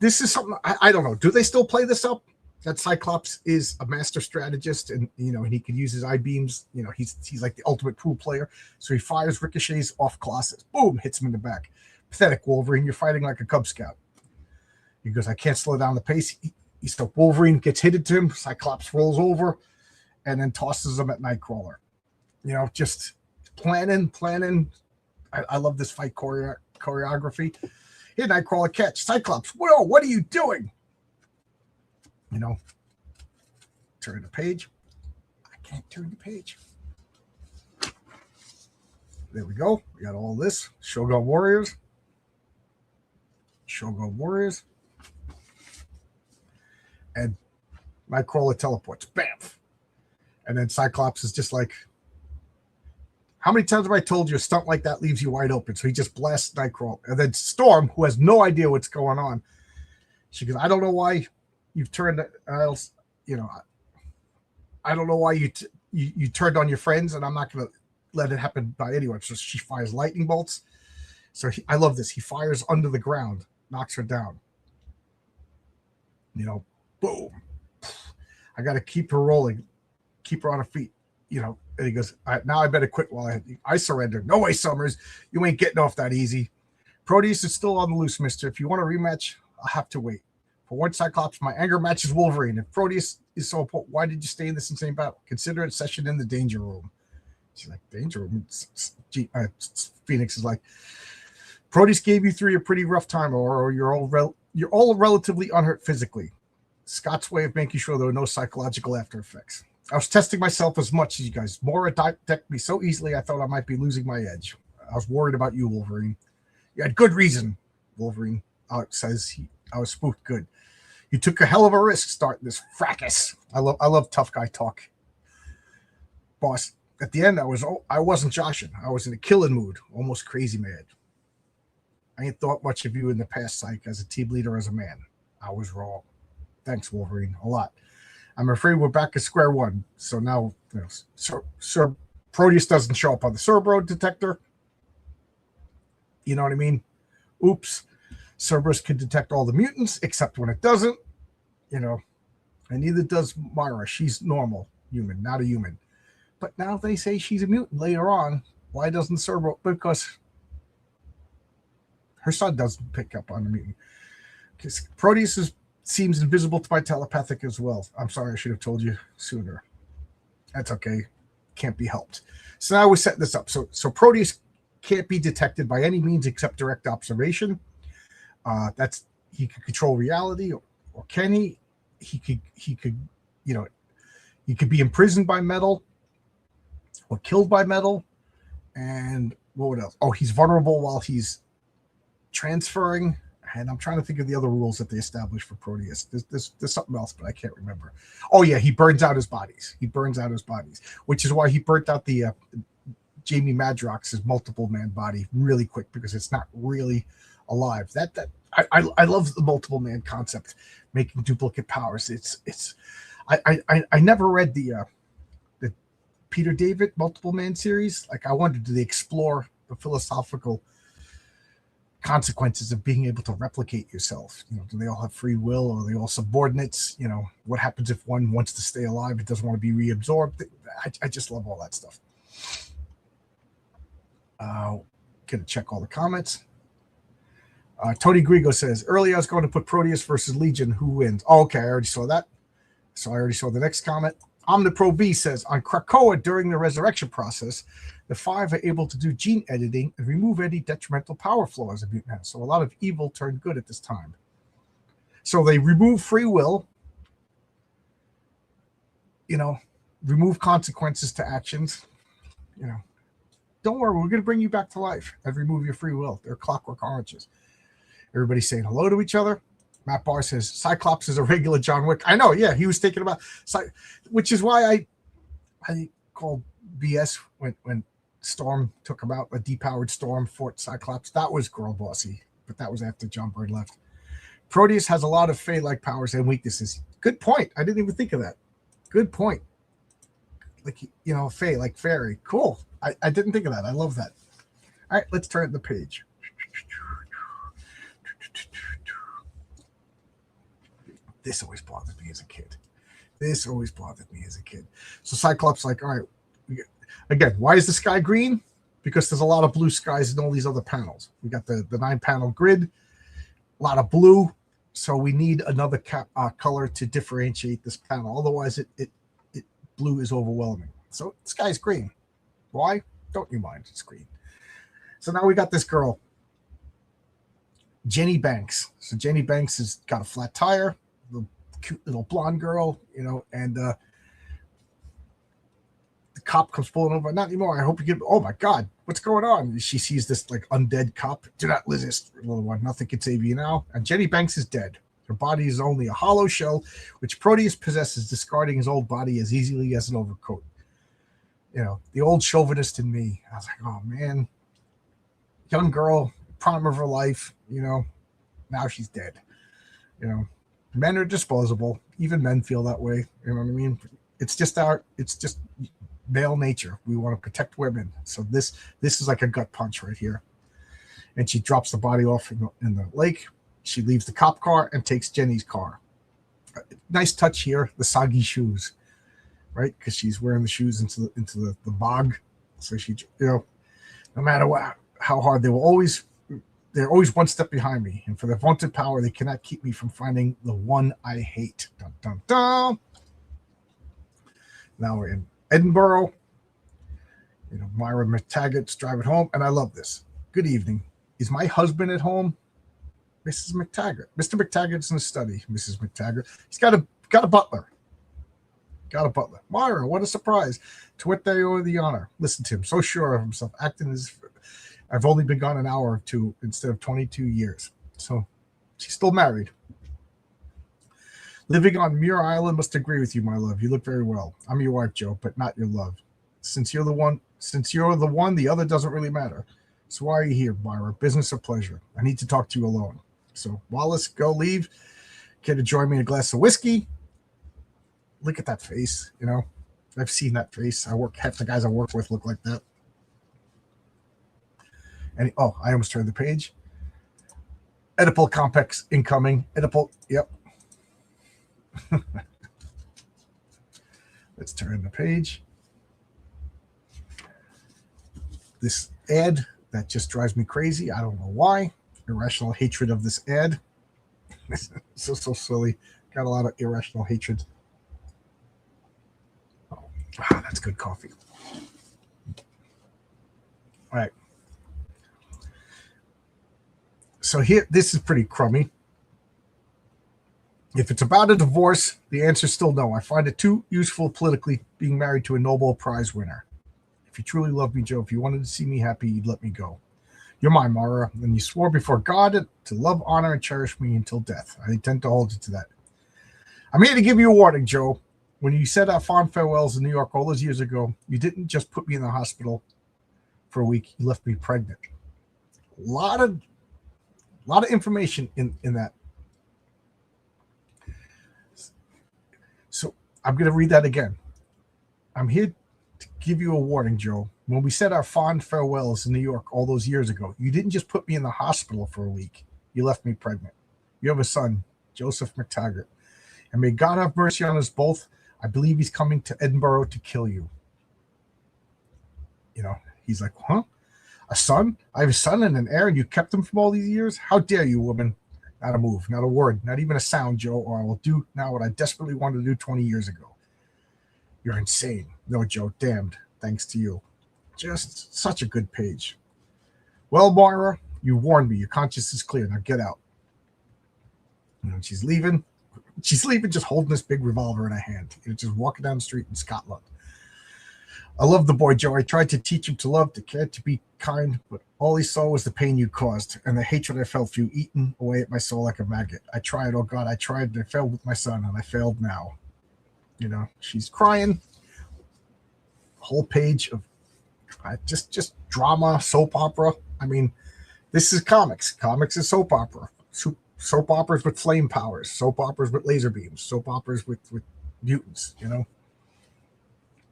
This is something, I don't know. Do they still play this up? That Cyclops is a master strategist, and and he can use his eye beams. He's like the ultimate pool player. So he fires ricochets off Colossus. Boom, hits him in the back. Pathetic, Wolverine. You're fighting like a Cub Scout. He goes, I can't slow down the pace. So Wolverine gets hit into him. Cyclops rolls over and then tosses him at Nightcrawler. Just planning. I love this fight choreography. Here, Nightcrawler, catch. Cyclops, whoa, what are you doing? Turn the page. I can't turn the page. There we go. We got all this. Shogun Warriors. And Nightcrawler teleports. Bam. And then Cyclops is just like, how many times have I told you a stunt like that leaves you wide open? So he just blasts Nightcrawler. And then Storm, who has no idea what's going on, she goes, I don't know why you've turned, I don't know why you turned on your friends, and I'm not going to let it happen by anyone. So she fires lightning bolts. So I love this. He fires under the ground, knocks her down. Boom. I got to keep her rolling, keep her on her feet. And he goes, now I better quit while I surrender. No way, Summers. You ain't getting off that easy. Proteus is still on the loose, mister. If you want a rematch, I'll have to wait. For one Cyclops, my anger matches Wolverine. If Proteus is so important, why did you stay in this insane battle? Consider it a session in the danger room. She's like, danger room? Phoenix is like, Proteus gave you three a pretty rough time, or you're all relatively unhurt physically. Scott's way of making sure there were no psychological after effects. I was testing myself as much as you guys. Mora decked me so easily, I thought I might be losing my edge. I was worried about you, Wolverine. You had good reason, Wolverine says. I was spooked good. You took a hell of a risk starting this fracas. I love tough guy talk. Boss, at the end, I wasn't joshing. I was in a killing mood, almost crazy mad. I ain't thought much of you in the past, Psych, as a team leader, as a man. I was wrong. Thanks, Wolverine, a lot. I'm afraid we're back at square one. So now, Sir Proteus doesn't show up on the Cerberus detector. You know what I mean? Oops. Cerberus can detect all the mutants, except when it doesn't. And neither does Myra. She's normal human, not a human. But now they say she's a mutant later on. Why doesn't Cerberus? Because her son doesn't pick up on the mutant. Because Proteus seems invisible to my telepathic as well. I'm sorry, I should have told you sooner. That's okay. Can't be helped. So now we're setting this up. So Proteus can't be detected by any means except direct observation. He can control reality, or can he? could, you know, he could be imprisoned by metal or killed by metal. And what else? Oh, he's vulnerable while he's transferring. And I'm trying to think of the other rules that they established for Proteus. There's something else, but I can't remember. Oh yeah, he burns out his bodies. Which is why he burnt out the Jamie Madrox's multiple man body really quick, because it's not really alive. I love the multiple man concept, making duplicate powers. I never read the Peter David multiple man series. Like, I wondered, do they explore the philosophical consequences of being able to replicate yourself? You know, do they all have free will, or are they all subordinates? You know, what happens if one wants to stay alive, it doesn't want to be reabsorbed? I just love all that stuff. Gonna check all the comments. Tony Grigo says, earlier I was going to put Proteus versus Legion. Who wins? Oh, okay, I already saw that. So I already saw the next comment. Omnipro B says, on Krakoa during the resurrection process, the Five are able to do gene editing and remove any detrimental power flaws a mutant has. So a lot of evil turned good at this time. So they remove free will, you know, remove consequences to actions. You know, don't worry, we're going to bring you back to life and remove your free will. They're clockwork oranges. Everybody's saying hello to each other. Matt Barr says, Cyclops is a regular John Wick. I know, yeah, he was thinking about, which is why I called BS when Storm took him out, a depowered Storm fought Cyclops. That was girl bossy, but that was after John Byrne left. Proteus has a lot of Fae-like powers and weaknesses. Good point. I didn't even think of that. Good point. Like, you know, Fae, like fairy. Cool. I didn't think of that. I love that. All right, let's turn the page. This always bothered me as a kid. So Cyclops, like, all right, again, why is the sky green? Because there's a lot of blue skies in all these other panels. We got the 9-panel grid, a lot of blue. So we need another color to differentiate this panel. Otherwise, blue is overwhelming. So the sky's green. Why? Don't you mind? It's green. So now we got this girl, Jenny Banks. So Jenny Banks has got a flat tire. Cute little blonde girl, you know, and the cop comes pulling over. Not anymore. I hope you get. Oh my God, what's going on? She sees this like undead cop. Do not resist, little one. Nothing can save you now. And Jenny Banks is dead. Her body is only a hollow shell, which Proteus possesses, discarding his old body as easily as an overcoat. You know, the old chauvinist in me. I was like, oh man, young girl, prime of her life. You know, now she's dead. You know. Men are disposable. Even men feel that way. You know what I mean? It's just male nature. We want to protect women. So this is like a gut punch right here. And she drops the body off in the lake. She leaves the cop car and takes Jenny's car. Nice touch here. The soggy shoes, right? Because she's wearing the shoes into the bog. So she, you know, no matter how hard, they're always one step behind me, and for their vaunted power, they cannot keep me from finding the one I hate. Dun, dun, dun. Now we're in Edinburgh. You know, Myra McTaggart's driving home, and I love this. Good evening. Is my husband at home? Mrs. McTaggart. Mr. McTaggart's in the study. Mrs. McTaggart. He's got a butler. Myra, what a surprise. To what they owe the honor. Listen to him, so sure of himself, acting as I've only been gone an hour or two instead of 22 years. So she's still married. Living on Muir Island, must agree with you, my love. You look very well. I'm your wife, Joe, but not your love. Since you're the one, the other doesn't really matter. So why are you here, Myra? Business or pleasure? I need to talk to you alone. So Wallace, go leave. Care to join me in a glass of whiskey? Look at that face, you know. I've seen that face. Half the guys I work with look like that. And I almost turned the page. Oedipal complex incoming. Oedipal, yep. Let's turn the page. This ad that just drives me crazy. I don't know why. Irrational hatred of this ad. so silly. Got a lot of irrational hatred. Oh, that's good coffee. All right. So here, this is pretty crummy. If it's about a divorce, the answer is still no. I find it too useful politically being married to a Nobel Prize winner. If you truly love me, Joe, if you wanted to see me happy, you'd let me go. You're mine, Mara, and you swore before God to love, honor, and cherish me until death. I intend to hold you to that. I'm here to give you a warning, Joe. When you said our fond farewells in New York all those years ago, you didn't just put me in the hospital for a week. You left me pregnant. A lot of information in that. So I'm going to read that again. I'm here to give you a warning, Joe. When we said our fond farewells in New York all those years ago, you didn't just put me in the hospital for a week. You left me pregnant. You have a son, Joseph McTaggart. And may God have mercy on us both. I believe he's coming to Edinburgh to kill you. You know, he's like, huh? A son? I have a son and an heir, and you kept him from all these years? How dare you, woman? Not a move, not a word, not even a sound, Joe, or I will do now what I desperately wanted to do 20 years ago. You're insane. No, Joe, damned. Thanks to you. Just such a good page. Well, Moira, you warned me. Your conscience is clear. Now get out. And she's leaving. She's leaving just holding this big revolver in her hand. Just walking down the street in Scotland. I love the boy, Joe. I tried to teach him to love, to care, to be kind, but all he saw was the pain you caused and the hatred I felt for you eating away at my soul like a maggot. I tried, oh God, I tried, and I failed with my son, and I failed now. You know, she's crying. Whole page of just drama, soap opera. I mean, this is comics. Comics is soap opera. Soap operas with flame powers. Soap operas with laser beams. Soap operas with mutants, you know.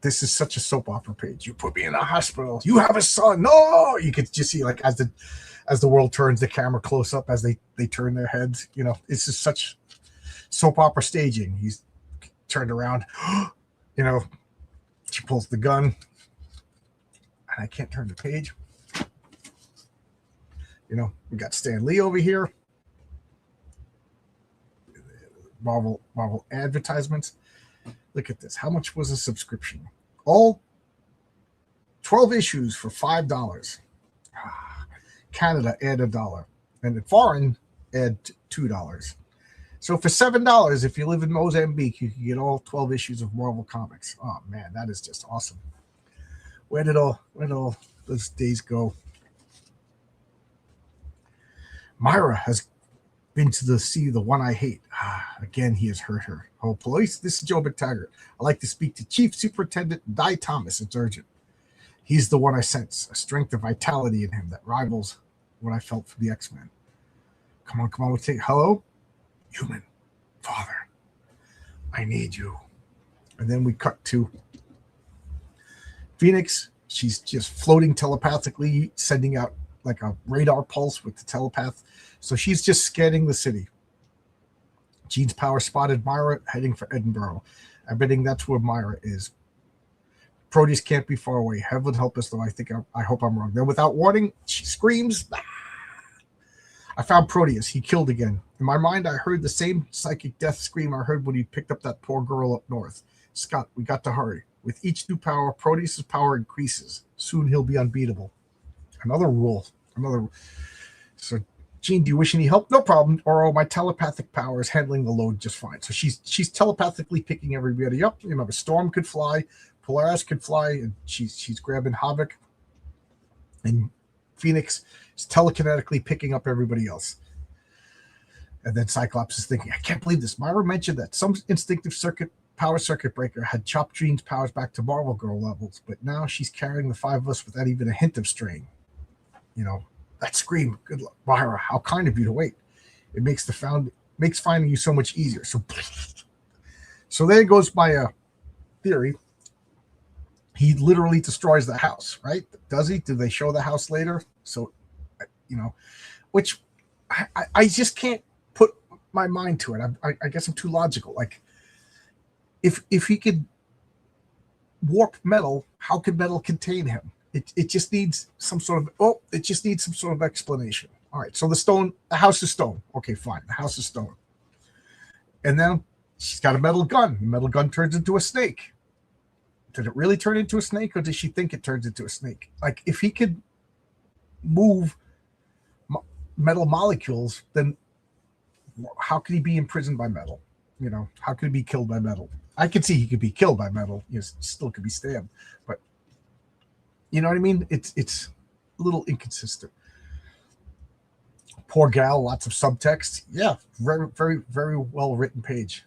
This is such a soap opera page. You put me in a hospital. You have a son. No, you could just see like as the world turns, the camera close up as they turn their heads. You know, this is such soap opera staging. He's turned around. You know, she pulls the gun, and I can't turn the page. You know, we got Stan Lee over here. Marvel advertisements. Look at this. How much was a subscription? All 12 issues for $5. Canada, add $1. And in foreign, add $2. So for $7, if you live in Mozambique, you can get all 12 issues of Marvel Comics. Oh, man, that is just awesome. Where did all those days go? Myra has been to see the one I hate. Again, he has hurt her. Oh, police, this is Joe McTaggart. I'd like to speak to Chief Superintendent Di Thomas. It's urgent. He's the one I sense, a strength of vitality in him that rivals what I felt for the X-Men. Come on, we'll take. Hello? Human. Father. I need you. And then we cut to Phoenix. She's just floating telepathically, sending out like a radar pulse with the telepath. So she's just scanning the city. Jean's power spotted Myra heading for Edinburgh. I'm betting that's where Myra is. Proteus can't be far away. Heaven help us, though. I hope I'm wrong. Then, without warning, she screams. I found Proteus. He killed again. In my mind, I heard the same psychic death scream I heard when he picked up that poor girl up north. Scott, we got to hurry. With each new power, Proteus's power increases. Soon he'll be unbeatable. Another rule. So, Jean, do you wish any help? No problem. Or my telepathic power is handling the load just fine. So she's telepathically picking everybody up. You know, the Storm could fly, Polaris could fly, and she's grabbing Havoc. And Phoenix is telekinetically picking up everybody else. And then Cyclops is thinking, I can't believe this. Myra mentioned that some instinctive power circuit breaker had chopped Jean's powers back to Marvel Girl levels, but now she's carrying the five of us without even a hint of strain. You know, that scream, good luck, Myra, how kind of you to wait. It makes finding you so much easier. So there goes my theory. He literally destroys the house, right? Does he? Do they show the house later? So, you know, which I just can't put my mind to it. I guess I'm too logical. Like, if he could warp metal, how could metal contain him? It just needs some sort of explanation. All right, so the house is stone. Okay, fine. The house is stone. And then she's got a metal gun. The metal gun turns into a snake. Did it really turn into a snake, or does she think it turns into a snake? Like, if he could move metal molecules, then how could he be imprisoned by metal? How could he be killed by metal? I could see he could be killed by metal. Still could be stabbed, but you know what I mean? It's a little inconsistent. Poor gal, lots of subtext. Yeah, very, very, very well written page.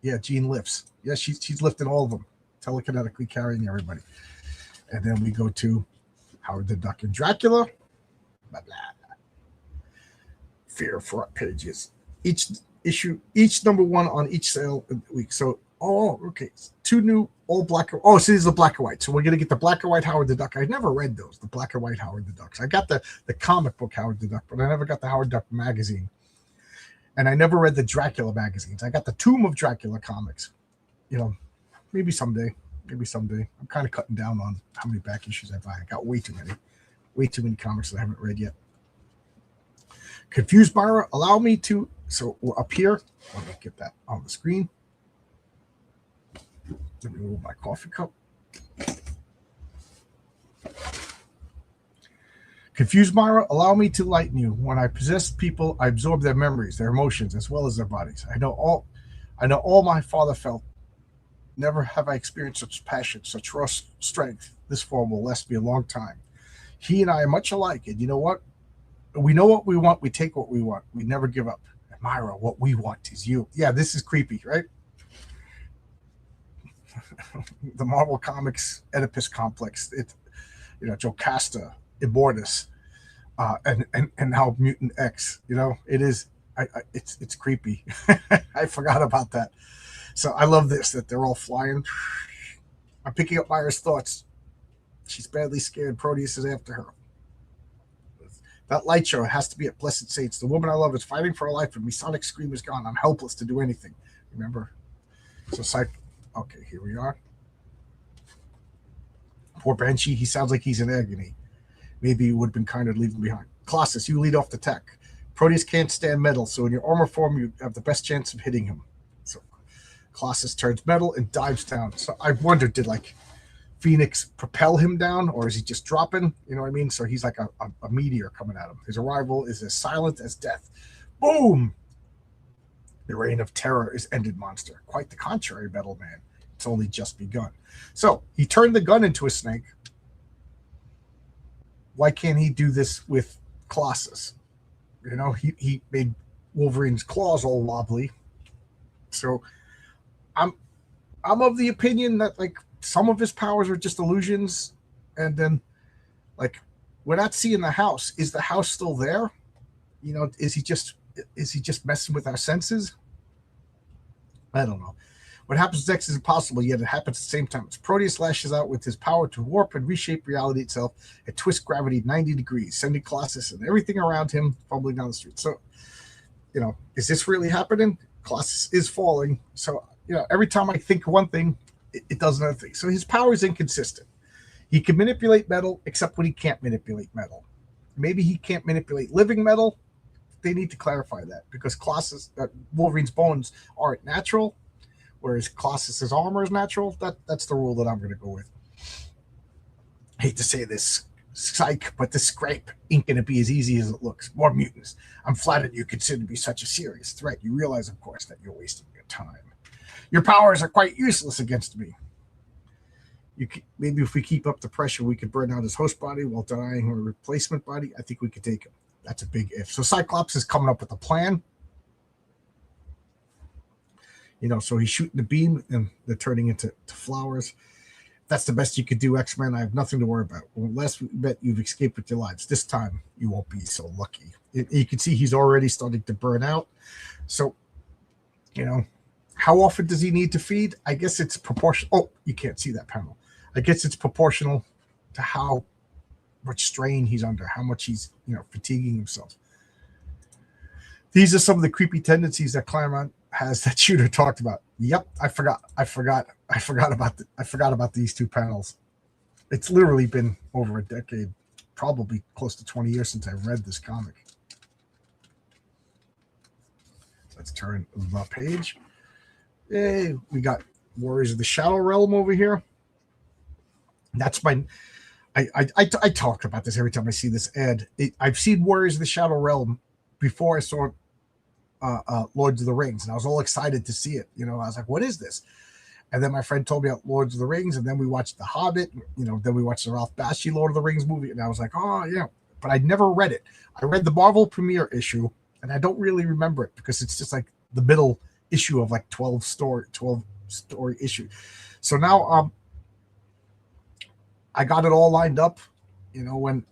Yeah, Jean lifts. Yeah, she's lifting all of them, telekinetically carrying everybody. And then we go to Howard the Duck and Dracula. Blah, blah. Fear front pages. Each issue, each number one on each sale week. So, okay. 2 new all black. Oh, so these are the black and white. So we're going to get the black and white Howard the Duck. I never read those, the black and white Howard the Ducks. I got the comic book Howard the Duck, but I never got the Howard Duck magazine. And I never read the Dracula magazines. I got the Tomb of Dracula comics. Maybe someday. I'm kind of cutting down on how many back issues I buy. I got way too many comics that I haven't read yet. Confused Myra, allow me to. So we're up here. Let me get that on the screen. Let me move my coffee cup. Confused Myra, allow me to lighten you. When I possess people, I absorb their memories, their emotions, as well as their bodies. I know all my father felt. Never have I experienced such passion, such raw strength. This form will last me a long time. He and I are much alike, and you know what? We know what we want. We take what we want. We never give up. And Myra, what we want is you. Yeah, this is creepy, right? The Marvel Comics Oedipus complex. Jocasta, Immortus, and now Mutant X. It is. It's creepy. I forgot about that. So I love this, that they're all flying. I'm picking up Myra's thoughts. She's badly scared. Proteus is after her. That light show has to be at Blessed Saints. The woman I love is fighting for her life, and Masonic Scream is gone. I'm helpless to do anything. Remember? So, okay, here we are. Poor Banshee. He sounds like he's in agony. Maybe it would have been kinder to leave him behind. Colossus, you lead off the tech. Proteus can't stand metal, so in your armor form, you have the best chance of hitting him. So Colossus turns metal and dives down. So I wondered, did Phoenix propel him down, or is he just dropping? You know what I mean? So he's like a meteor coming at him. His arrival is as silent as death. Boom! The reign of terror is ended, monster. Quite the contrary, Metal Man. It's only just begun. So he turned the gun into a snake. Why can't he do this with Colossus? He made Wolverine's claws all wobbly. So I'm of the opinion that some of his powers are just illusions, and then we're not seeing the house. Is the house still there? Is he just messing with our senses? I don't know. What happens next is impossible, yet it happens at the same time. As Proteus lashes out with his power to warp and reshape reality itself and twist gravity 90 degrees, sending Colossus and everything around him fumbling down the street. So, is this really happening? Colossus is falling. So, every time I think one thing, it does another thing. So his power is inconsistent. He can manipulate metal, except when he can't manipulate metal. Maybe he can't manipulate living metal. They need to clarify that, because Wolverine's bones aren't natural, whereas Colossus's armor is natural. That's the rule that I'm going to go with. I hate to say this, psych, but this scrape ain't going to be as easy as it looks. More mutants. I'm flattered you consider to be such a serious threat. You realize, of course, that you're wasting your time. Your powers are quite useless against me. Maybe if we keep up the pressure, we could burn out his host body while denying her replacement body. I think we could take him. That's a big if. So Cyclops is coming up with a plan. So he's shooting the beam and they're turning into flowers. That's the best you could do, X-Men. I have nothing to worry about. Unless we bet you've escaped with your lives. This time, you won't be so lucky. You can see he's already starting to burn out. So, how often does he need to feed? I guess it's proportional. Oh, you can't see that panel. I guess it's proportional to how much strain he's under, how much he's, fatiguing himself. These are some of the creepy tendencies that Claremont has that Shooter talked about. Yep, I forgot about these 2 panels. It's literally been over a decade, probably close to 20 years since I read this comic. Let's turn the page. Hey, we got Warriors of the Shadow Realm over here. That's my. I talk about this every time I see this ad. I've seen Warriors of the Shadow Realm before I saw Lords of the Rings, and I was all excited to see it. I was like, what is this? And then my friend told me about Lords of the Rings, and then we watched The Hobbit. Then we watched the Ralph Bakshi Lord of the Rings movie, and I was like, oh, yeah. But I never read it. I read the Marvel premiere issue, and I don't really remember it because it's just like the middle issue of like 12 story issue. So now I got it all lined up. When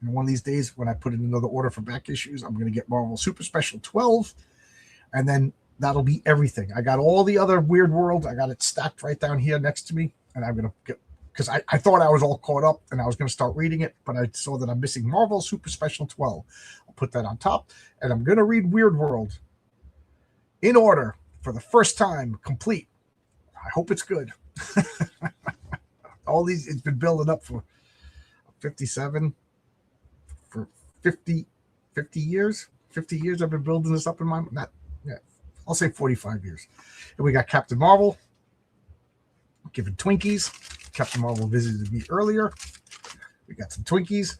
one of these days when I put in another order for back issues, I'm going to get Marvel Super Special 12, and then that'll be everything. I got all the other Weird World. I got it stacked right down here next to me, and I'm going to get, because I thought I was all caught up and I was going to start reading it, but I saw that I'm missing Marvel Super Special 12. I'll put that on top, and I'm going to read Weird World in order for the first time, complete. I hope it's good. All these, it's been building up for 57, for 50 years. 50 years I've been building this up in my, I'll say 45 years. And we got Captain Marvel giving Twinkies. Captain Marvel visited me earlier. We got some Twinkies.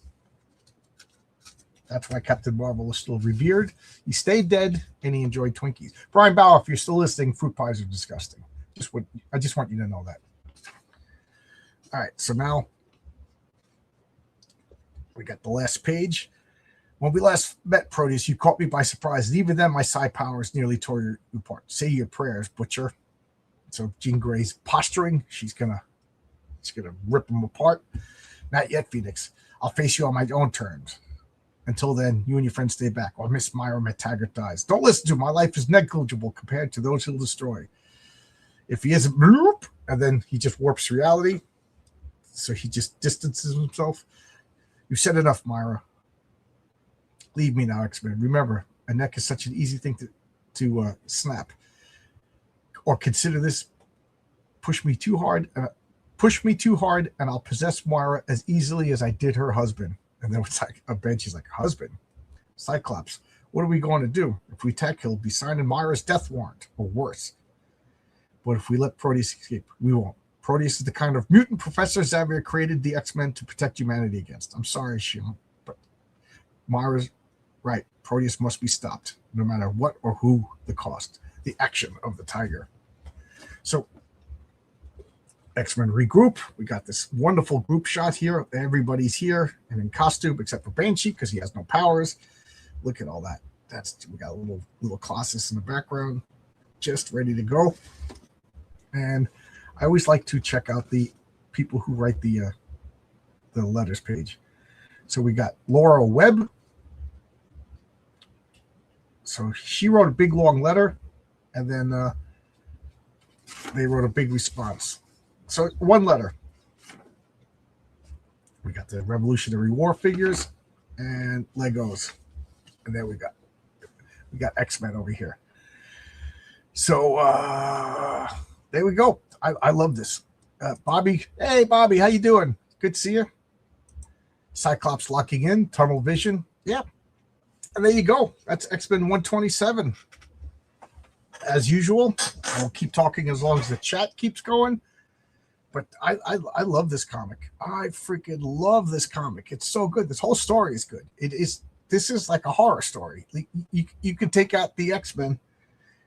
That's why Captain Marvel is still revered. He stayed dead and he enjoyed Twinkies. Brian Bauer, if you're still listening, fruit pies are disgusting. I just want you to know that. All right, so now we got the last page. When we last met, Proteus, you caught me by surprise, and even then my psi powers nearly tore you apart. Say your prayers, Butcher. So Jean Grey's posturing. She's gonna rip them apart. Not yet, Phoenix. I'll face you on my own terms. Until then, you and your friends stay back, or Miss Myra McTaggart dies. Don't listen to him. My life is negligible compared to those he'll destroy. If he isn't, bloop, and then he just warps reality. So he just distances himself. You've said enough, Myra. Leave me now, X-Men. Remember, a neck is such an easy thing to snap. Or consider this: push me too hard, and I'll possess Moira as easily as I did her husband. And then it's like a bench. She's like, husband, Cyclops. What are we going to do? If we attack, he'll be signing Moira's death warrant, or worse. But if we let Proteus escape, we won't. Proteus is the kind of mutant Professor Xavier created the X-Men to protect humanity against. I'm sorry, Shion, but Moira's right. Proteus must be stopped, no matter what or who the cost. The action of the tiger. So X-Men regroup. We got this wonderful group shot here. Everybody's here and in costume except for Banshee because he has no powers. Look at all that. We got a little Colossus in the background, just ready to go. And I always like to check out the people who write the letters page. So we got Laura Webb. So she wrote a big long letter, and then they wrote a big response. So one letter. We got the Revolutionary War figures and Legos, and then we got X-Men over here. So there we go. I love this. Bobby, hey Bobby, how you doing? Good to see you. Cyclops locking in, tunnel vision. Yeah. And there you go. That's X-Men 127. As usual, I'll keep talking as long as the chat keeps going. But I love this comic. I freaking love this comic. It's so good. This whole story is good. This is like a horror story. You can take out the X-Men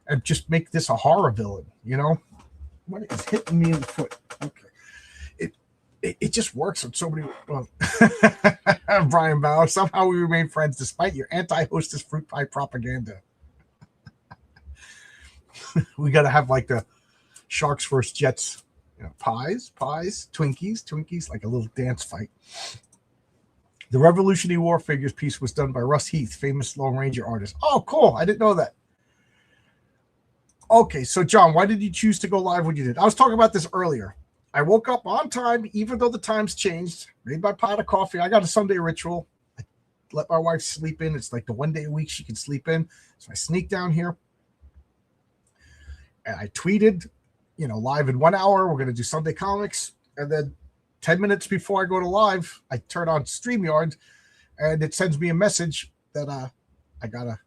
and just make this a horror villain, you know? What is hitting me in the foot? Okay. It just works on so many. Well, Brian Bauer, somehow we remain friends despite your anti-hostess fruit pie propaganda. We got to have like the Sharks versus Jets, pies, Twinkies, like a little dance fight. The Revolutionary War figures piece was done by Russ Heath, famous Lone Ranger artist. Oh, cool. I didn't know that. Okay, so John, why did you choose to go live when you did? I was talking about this earlier. I woke up on time, even though the times changed, made my pot of coffee. I got a Sunday ritual. I let my wife sleep in. It's like the one day a week she can sleep in. So I sneak down here. And I tweeted, live in 1 hour. We're going to do Sunday comics. And then 10 minutes before I go to live, I turn on StreamYard. And it sends me a message that I got to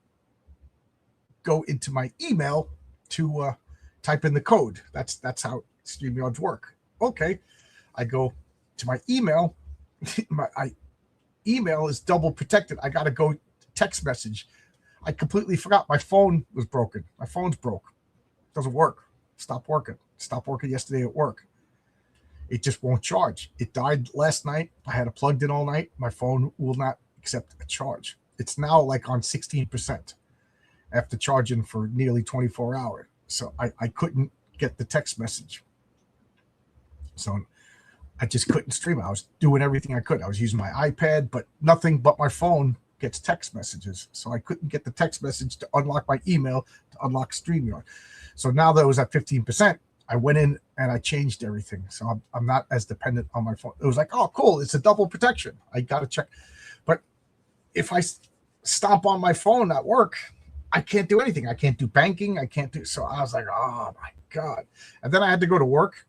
go into my email to type in the code. That's how StreamYards work. Okay, I go to my email. My email is double protected. I got to go text message. I completely forgot my phone was broken. My phone's broke. Doesn't work. Stopped working. Stopped working yesterday at work. It just won't charge. It died last night. I had it plugged in all night. My phone will not accept a charge. It's now like on 16% after charging for nearly 24 hours. So I couldn't get the text message. So I just couldn't stream. I was doing everything I could. I was using my iPad, but nothing but my phone gets text messages. So I couldn't get the text message to unlock my email to unlock StreamYard. So now that it was at 15%, I went in and I changed everything. So I'm not as dependent on my phone. It was like, oh, cool. It's a double protection. I got to check. But if I stomp on my phone at work, I can't do anything. I can't do banking. I can't do. So I was like, oh, my God. And then I had to go to work.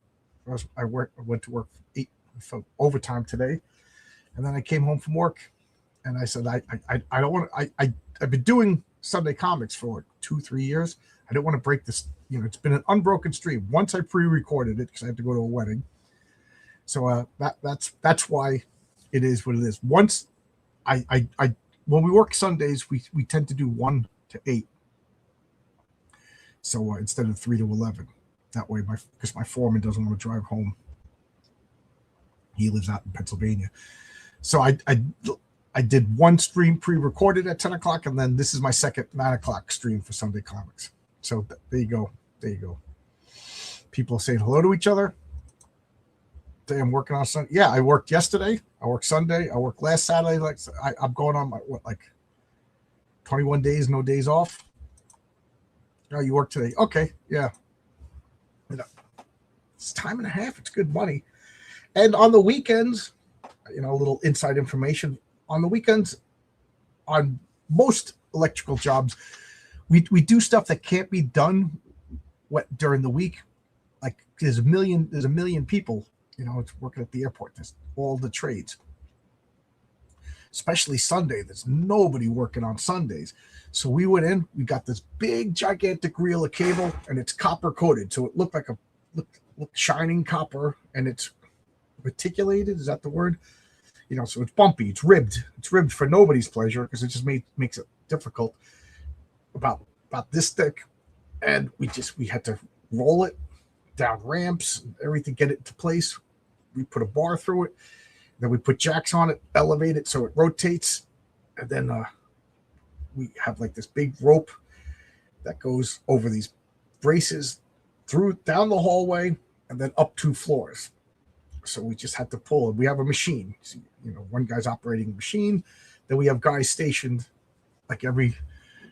I went to work for overtime today. And then I came home from work. And I said, I don't want to. I've been doing Sunday comics for like 2-3 years. I don't want to break this. You know, it's been an unbroken stream. Once I pre-recorded it because I had to go to a wedding. So that's why it is what it is. Once I when we work Sundays, we tend to do 1 to 8. So instead of 3 to 11, that way because my foreman doesn't want to drive home. He lives out in Pennsylvania. So I did one stream pre-recorded at 10 o'clock, and then this is my second 9 o'clock stream for Sunday Comics. So there you go. There you go. People saying hello to each other. Today I'm working on Sunday. Yeah, I worked yesterday. I worked Sunday. I worked last Saturday. Like I'm going on my 21 days, no days off. Oh, you work today? Okay, yeah. It's time and a half. It's good money. And on the weekends, a little inside information. On the weekends, on most electrical jobs, we do stuff that can't be done during the week. Like there's a million people, it's working at the airport. There's all the trades. Especially Sunday. There's nobody working on Sundays. So we went in, we got this big gigantic reel of cable, and it's copper coated. So it looked like looked shining copper, and it's reticulated. Is that the word? So it's bumpy, it's ribbed for nobody's pleasure because it just makes it difficult. About this thick, and we had to roll it down ramps and everything, get it into place. We put a bar through it, then we put jacks on it, elevate it so it rotates, and then we have like this big rope that goes over these braces down the hallway and then up 2 floors. So we just had to pull it. We have a machine. So, one guy's operating a machine. Then we have guys stationed like every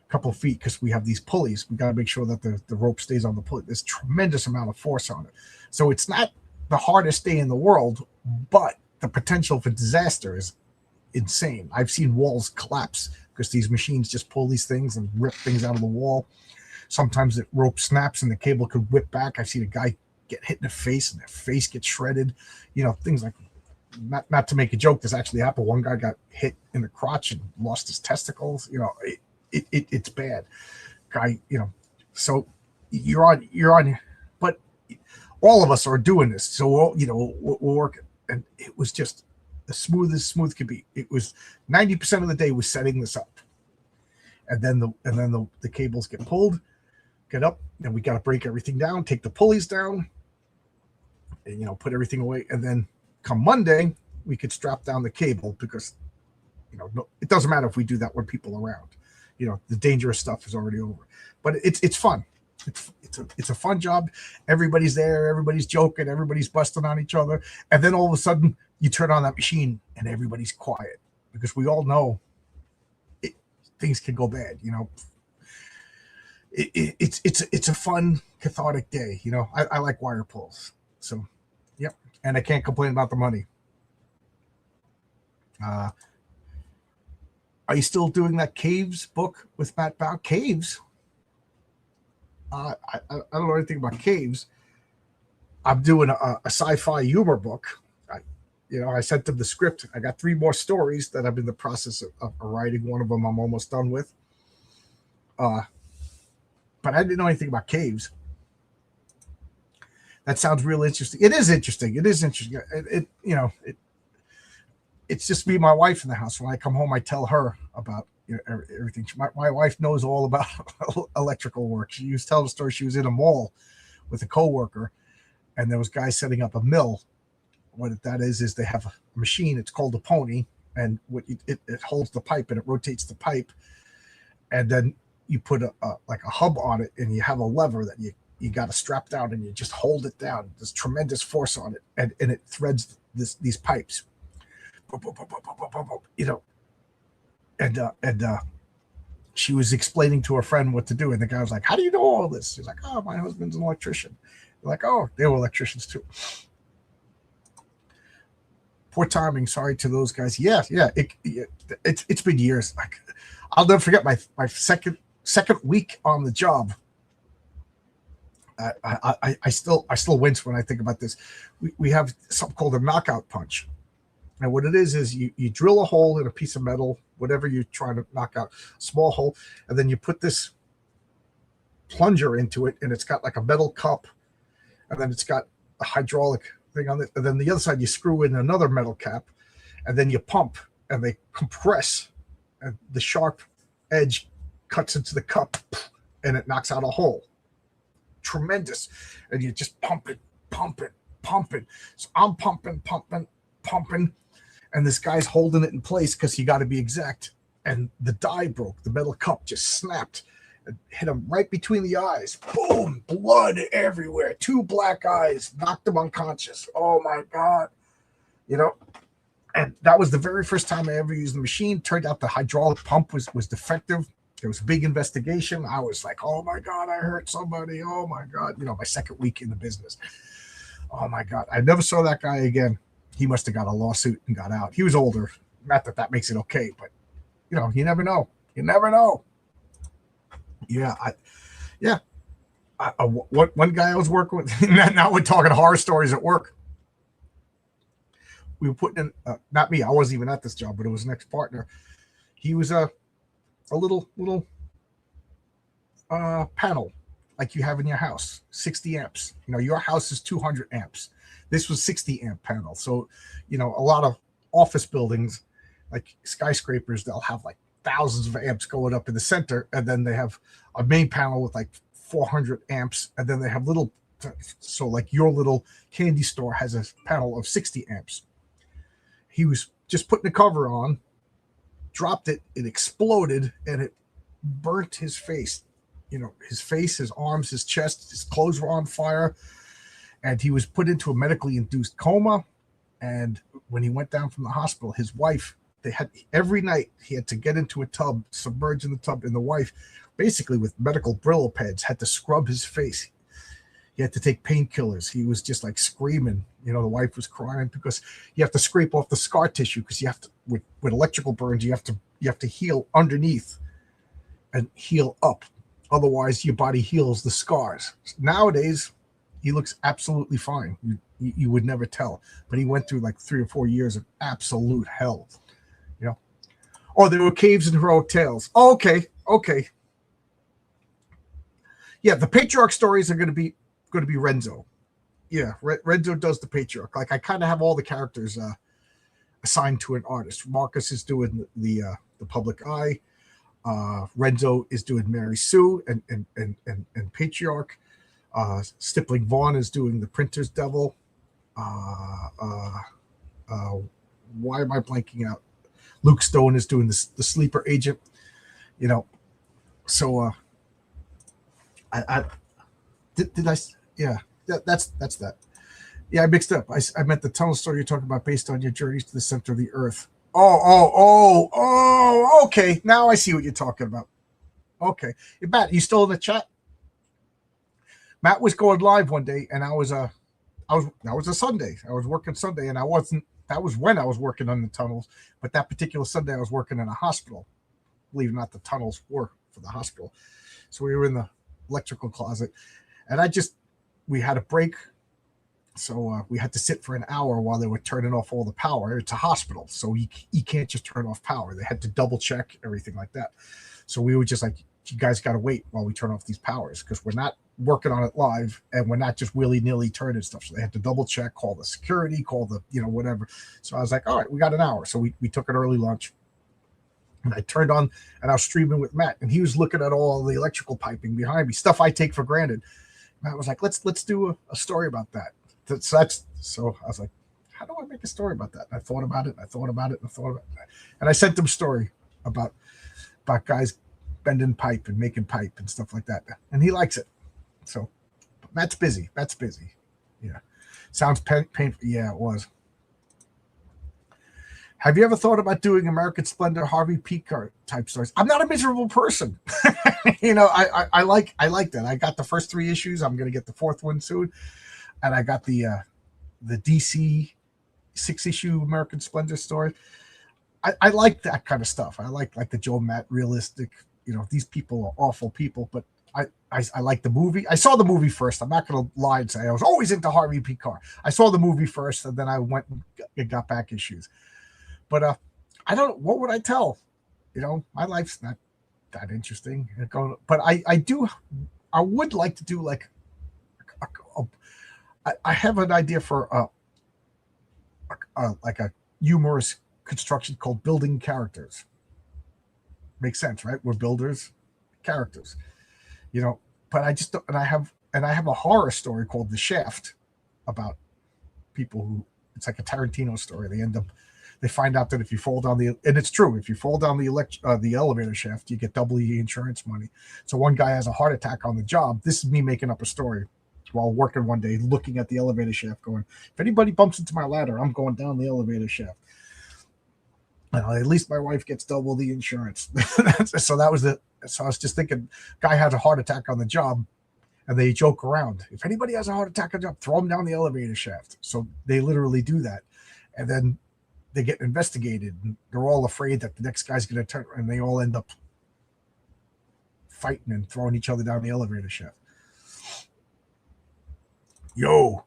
couple of feet because we have these pulleys. We got to make sure that the rope stays on the pulley. There's tremendous amount of force on it. So it's not the hardest day in the world, but the potential for disaster is insane. I've seen walls collapse because these machines just pull these things and rip things out of the wall. Sometimes the rope snaps and the cable could whip back. I've seen a guy get hit in the face and their face gets shredded. Things like not to make a joke. This actually happened. One guy got hit in the crotch and lost his testicles. It's bad, guy. So you're on, but all of us are doing this. So we're working, and it was just as smooth could be. It was 90% of the day was setting this up, and then the cables get pulled, get up, and we got to break everything down, take the pulleys down, and put everything away, and then come Monday we could strap down the cable because it doesn't matter if we do that when people are around. The dangerous stuff is already over. But it's fun. It's a fun job. Everybody's there. Everybody's joking. Everybody's busting on each other. And then all of a sudden, you turn on that machine and everybody's quiet because we all know things can go bad. It's a fun, cathartic day. I like wire pulls. So, yep. And I can't complain about the money. Are you still doing that Caves book with Matt Bow? Caves? I don't know anything about Caves. I'm doing a sci-fi humor book. I sent them the script. I got 3 more stories that I'm in the process of writing. One of them I'm almost done with. But I didn't know anything about Caves. That sounds real interesting. It is interesting. It's just me and my wife in the house. When I come home, I tell her about everything. My wife knows all about electrical work. She used to tell the story. She was in a mall with a coworker, and there was guys setting up a mill. What that is they have a machine. It's called a pony, and it holds the pipe and it rotates the pipe, and then you put a hub on it, and you have a lever that you got to strap down, and you just hold it down. There's tremendous force on it, and it threads these pipes. And she was explaining to her friend what to do, and the guy was like, "How do you know all this?" She's like, "Oh, my husband's an electrician." They're like, "Oh, they were electricians too." Poor timing. Sorry to those guys. Yeah. It's been years. Like, I'll never forget my second week on the job. I still wince when I think about this. We have something called a knockout punch. And what it is you drill a hole in a piece of metal, whatever you're trying to knock out, small hole, and then you put this plunger into it, and it's got like a metal cup, and then it's got a hydraulic thing on it, and then the other side you screw in another metal cap, and then you pump, and they compress, and the sharp edge cuts into the cup, and it knocks out a hole. Tremendous. And you just pump it. So I'm pumping, and this guy's holding it in place because you got to be exact. And the die broke. The metal cup just snapped and hit him right between the eyes. Boom! Blood everywhere. 2 black eyes. Knocked him unconscious. Oh my God. And that was the very first time I ever used the machine. Turned out the hydraulic pump was defective. There was a big investigation. I was like, oh my God, I hurt somebody. Oh my God. My second week in the business. Oh my God. I never saw that guy again. He must have got a lawsuit and got out. He was older. Not that makes it okay, but you never know. You never know. Yeah. One guy I was working with, now we're talking horror stories at work. We were putting in, not me, I wasn't even at this job, but it was an ex-partner. He was a little panel like you have in your house, 60 amps. Your house is 200 amps. This was 60 amp panel. So, a lot of office buildings, like skyscrapers, they'll have like thousands of amps going up in the center, and then they have a main panel with like 400 amps, and then they have little. So, like your little candy store has a panel of 60 amps. He was just putting the cover on, dropped it, it exploded, and it burnt his face. His face, his arms, his chest, his clothes were on fire. And he was put into a medically induced coma. And when he went down from the hospital, his wife, every night he had to get into a tub, submerge in the tub, and the wife, basically with medical Brillo pads, had to scrub his face. He had to take painkillers. He was just like screaming. The wife was crying because you have to scrape off the scar tissue, because you have to, with electrical burns, you have to heal underneath and heal up. Otherwise, your body heals the scars. Nowadays, he looks absolutely fine. You would never tell. But he went through like 3 or 4 years of absolute hell. Oh, there were caves and heroic tales. Oh, okay. Yeah, the patriarch stories are going to be Renzo. Yeah, Renzo does the patriarch. Like, I kind of have all the characters assigned to an artist. Marcus is doing the public eye. Renzo is doing Mary Sue and patriarch. Stippling Vaughn is doing the printer's devil. Why am I blanking out? Luke Stone is doing the sleeper agent. So I did I? Yeah, that's that. Yeah, I mixed up. I meant the tunnel story you're talking about, based on your journeys to the center of the earth. Oh, okay. Now I see what you're talking about. Okay. Matt, you still in the chat? Matt was going live one day, and that was a Sunday. I was working Sunday, and that was when I was working on the tunnels. But that particular Sunday, I was working in a hospital. Believe it or not, the tunnels were for the hospital. So we were in the electrical closet, and we had a break. So we had to sit for an hour while they were turning off all the power. It's a hospital, so you can't just turn off power. They had to double check everything like that. So we were just like, you guys got to wait while we turn off these powers, because we're not working on it live, and we're not just willy-nilly turning stuff. So they had to double check, call the security, call the, whatever. So I was like, all right, we got an hour. So we took an early lunch. And I turned on and I was streaming with Matt, and he was looking at all the electrical piping behind me, stuff I take for granted. Matt was like, let's do a story about that. So I was like, how do I make a story about that? And I thought about it. And I thought about it. And I thought about it. And I sent him a story about guys bending pipe and making pipe and stuff like that. And he likes it. So Matt's busy. Yeah. Sounds painful. Yeah, it was. Have you ever thought about doing American Splendor, Harvey Pekar type stories? I'm not a miserable person. I like that. I got the first 3 issues. I'm going to get the 4th one soon. And I got the DC 6-issue American Splendor story. I like that kind of stuff. I like the Joe Matt realistic, these people are awful people, but I like the movie. I saw the movie first. I'm not going to lie and say I was always into Harvey Pekar. I saw the movie first, and then I went and got back issues. But I don't. What would I tell? My life's not that interesting. But I would like to do like. I have an idea for like a humorous construction called Building Characters. Makes sense, right? We're builders, characters. But I just don't. And I have a horror story called The Shaft about people who. It's like a Tarantino story. They find out that if you fall down and it's true, if you fall down the elevator shaft, you get double the insurance money. So one guy has a heart attack on the job. This is me making up a story while working one day, looking at the elevator shaft going, if anybody bumps into my ladder, I'm going down the elevator shaft. At least my wife gets double the insurance. So I was just thinking, guy has a heart attack on the job, and they joke around. If anybody has a heart attack on the job, throw them down the elevator shaft. So they literally do that. And then they get investigated, and they're all afraid that the next guy's going to turn, and they all end up fighting and throwing each other down the elevator shaft. Yo,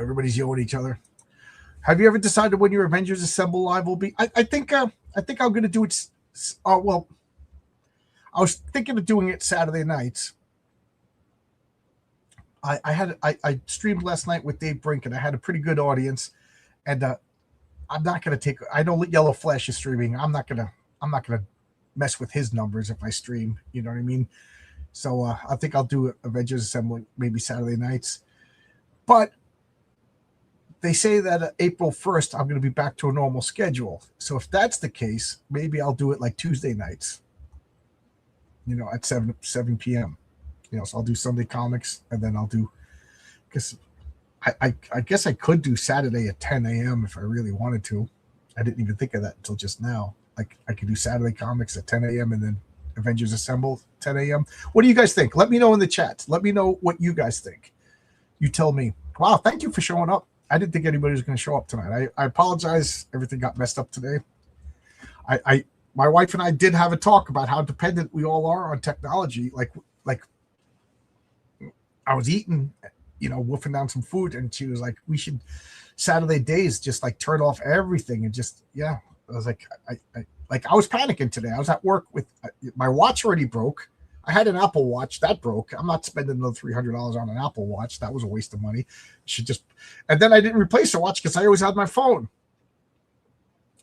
everybody's yoing each other. Have you ever decided when your Avengers Assemble live will be? I think I'm going to do it. Well, I was thinking of doing it Saturday nights. I streamed last night with Dave Brink, and I had a pretty good audience, and I'm not going to take. I know Yellow Flash is streaming. I'm not going to mess with his numbers if I stream. You know what I mean? So I think I'll do Avengers Assembly maybe Saturday nights. But they say that April 1st I'm going to be back to a normal schedule. So if that's the case, maybe I'll do it like Tuesday nights. At 7 p.m. So I'll do Sunday comics, and then I'll do because. I guess I could do Saturday at 10 a.m. if I really wanted to. I didn't even think of that until just now. Like I could do Saturday comics at 10 a.m. and then Avengers Assemble 10 a.m. What do you guys think? Let me know in the chat. Let me know what you guys think. You tell me. Wow, thank you for showing up. I didn't think anybody was going to show up tonight. I apologize. Everything got messed up today. My wife and I did have a talk about how dependent we all are on technology. Like I was eating, wolfing down some food, and she was like, we should Saturday days just like turn off everything and just, yeah. I was like, I was panicking today. I was at work with my watch already broke. I had an Apple Watch that broke. I'm not spending another $300 on an Apple Watch. That was a waste of money. And then I didn't replace the watch because I always had my phone.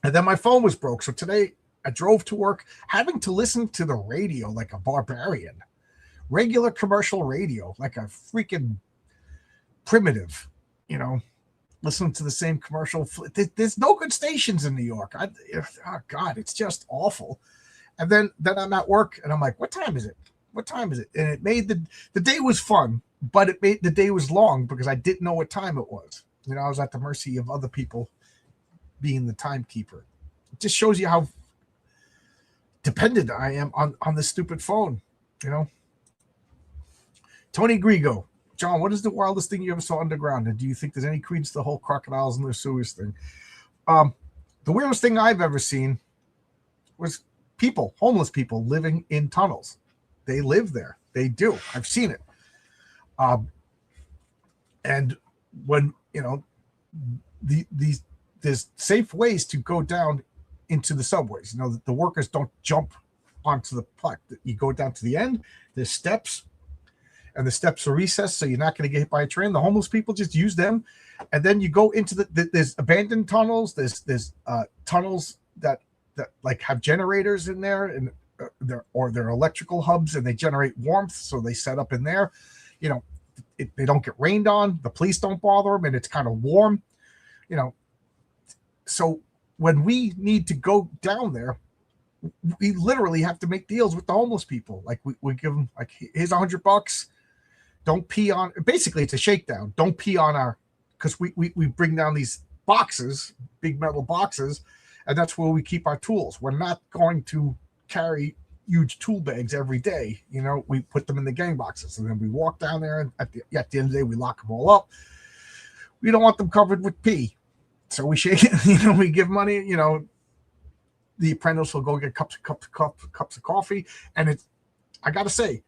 And then my phone was broke. So today I drove to work having to listen to the radio like a barbarian, regular commercial radio, like a freaking primitive, listening to the same commercial. There's no good stations in New York. Oh God, it's just awful. And then I'm at work and I'm like, what time is it? And it made the day was fun, but it made the day was long because I didn't know what time it was. I was at the mercy of other people being the timekeeper. It just shows you how dependent I am on this stupid phone, Tony Grigo. John, what is the wildest thing you ever saw underground? And do you think there's any credence to the whole crocodiles in the sewers thing? The weirdest thing I've ever seen was homeless people living in tunnels. They live there. They do. I've seen it. And when, there's safe ways to go down into the subways. The workers don't jump onto the platform. You go down to the end. There's steps. And the steps are recessed, so you're not going to get hit by a train. The homeless people just use them, and then you go into there's abandoned tunnels. There's tunnels that that like have generators in there, and their electrical hubs, and they generate warmth, so they set up in there. You know, they don't get rained on. The police don't bother them, and it's kind of warm. You know, so when we need to go down there, we literally have to make deals with the homeless people. Like we give them like, here's $100. Don't pee on. Basically, it's a shakedown. Don't pee on our, because we bring down these boxes, big metal boxes, and that's where we keep our tools. We're not going to carry huge tool bags every day. You know, we put them in the gang boxes, and then we walk down there, and at the end of the day, we lock them all up. We don't want them covered with pee, so we shake it. You know, we give money. You know, the apprentice will go get cups of coffee, and it's, I gotta say,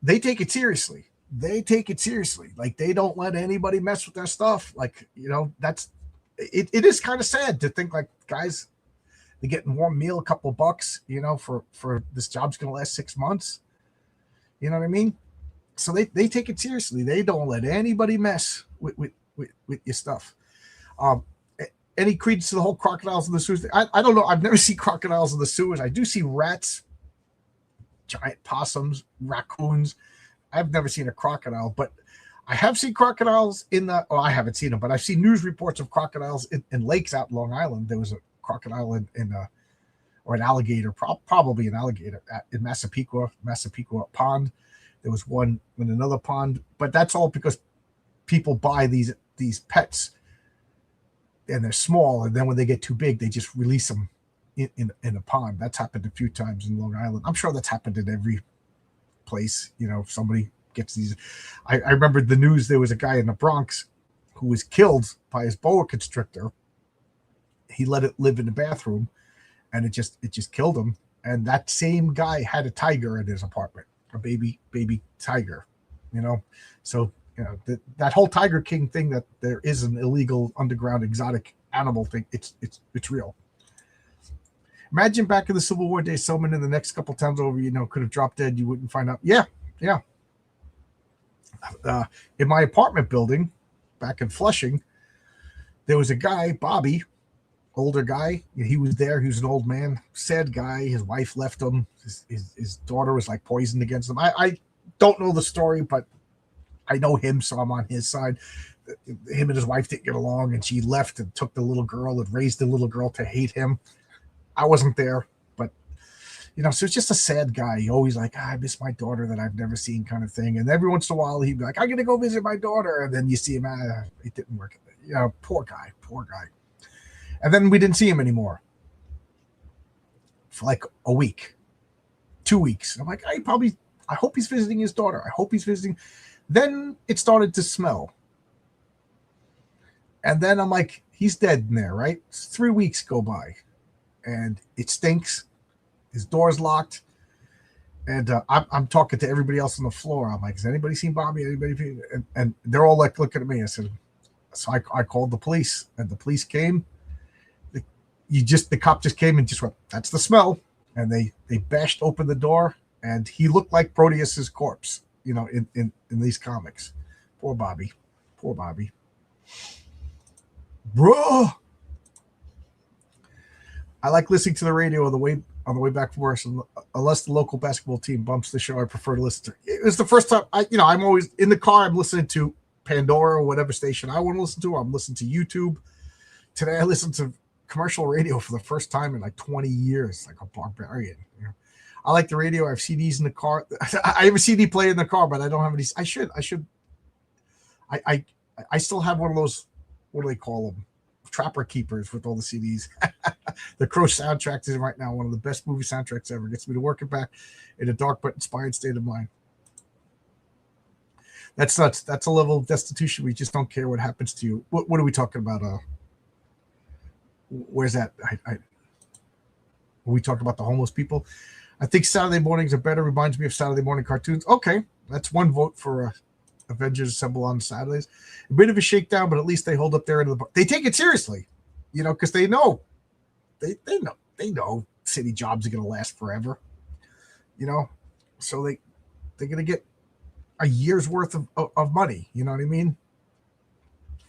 they take it seriously. They take it seriously. Like, they don't let anybody mess with their stuff. Like, you know, that's it. It is kind of sad to think, like, guys, they're getting warm meal, a couple bucks, you know, for this job's gonna last 6 months. You know what I mean? So they take it seriously. They don't let anybody mess with your stuff. Any credence to the whole crocodiles in the sewers? I don't know. I've never seen crocodiles in the sewers. I do see rats, giant possums, raccoons. I've never seen a crocodile, but I have seen crocodiles in the, oh, I haven't seen them, but I've seen news reports of crocodiles in lakes out in Long Island. There was a crocodile or an alligator, probably an alligator in Massapequa Pond. There was one in another pond, but that's all because people buy these pets, and they're small, and then when they get too big, they just release them in a pond. That's happened a few times in Long Island. I'm sure that's happened in every place. You know, if somebody gets these. I remember the news. There was a guy in the Bronx who was killed by his boa constrictor. He let it live in the bathroom, and it just killed him. And that same guy had a tiger in his apartment, a baby tiger. You know, so you know that whole Tiger King thing, that there is an illegal underground exotic animal thing. It's real. Imagine back in the Civil War days, someone in the next couple towns over, you know, could have dropped dead. You wouldn't find out. Yeah. In my apartment building back in Flushing, there was a guy, Bobby, older guy. He was there. He was an old man, sad guy. His wife left him. His daughter was like poisoned against him. I don't know the story, but I know him, so I'm on his side. Him and his wife didn't get along, and she left and took the little girl and raised the little girl to hate him. I wasn't there, but you know, so it's just a sad guy. He always like, I miss my daughter that I've never seen, kind of thing. And every once in a while, he'd be like, I'm gonna go visit my daughter, and then you see him, it didn't work. You know, poor guy. And then we didn't see him anymore for like a week, 2 weeks. I'm like, I hope he's visiting his daughter. I hope he's visiting. Then it started to smell. And then I'm like, he's dead in there, right? 3 weeks go by, and it stinks. His door's locked. And I'm talking to everybody else on the floor. I'm like, has anybody seen Bobby? Anybody? And they're all like looking at me. I said, so I called the police, and the police came. The cop just came and just went, that's the smell. And they bashed open the door, and he looked like Proteus's corpse, you know, in these comics. Poor Bobby. Bro. I like listening to the radio on the way back from work. Unless the local basketball team bumps the show, I prefer to listen to. It was the first time I'm always in the car. I'm listening to Pandora or whatever station I want to listen to. I'm listening to YouTube. Today I listened to commercial radio for the first time in like 20 years, like a barbarian. You know? I like the radio. I have CDs in the car. I have a CD player in the car, but I don't have any. I should. I still have one of those. What do they call them? Trapper keepers with all the CDs. The Crow soundtrack is right now one of the best movie soundtracks ever. Gets me to work it back in a dark but inspired state of mind. That's nuts. That's a level of destitution. We just don't care what happens to you. What are we talking about? Where's that? We talk about the homeless people. I think Saturday mornings are better. Reminds me of Saturday morning cartoons. Okay, that's one vote for Avengers Assemble on Saturdays. A bit of a shakedown, but at least they hold up their end of the. They take it seriously, you know, because they know, they know city jobs are going to last forever, you know, so they're going to get a year's worth of money. You know what I mean?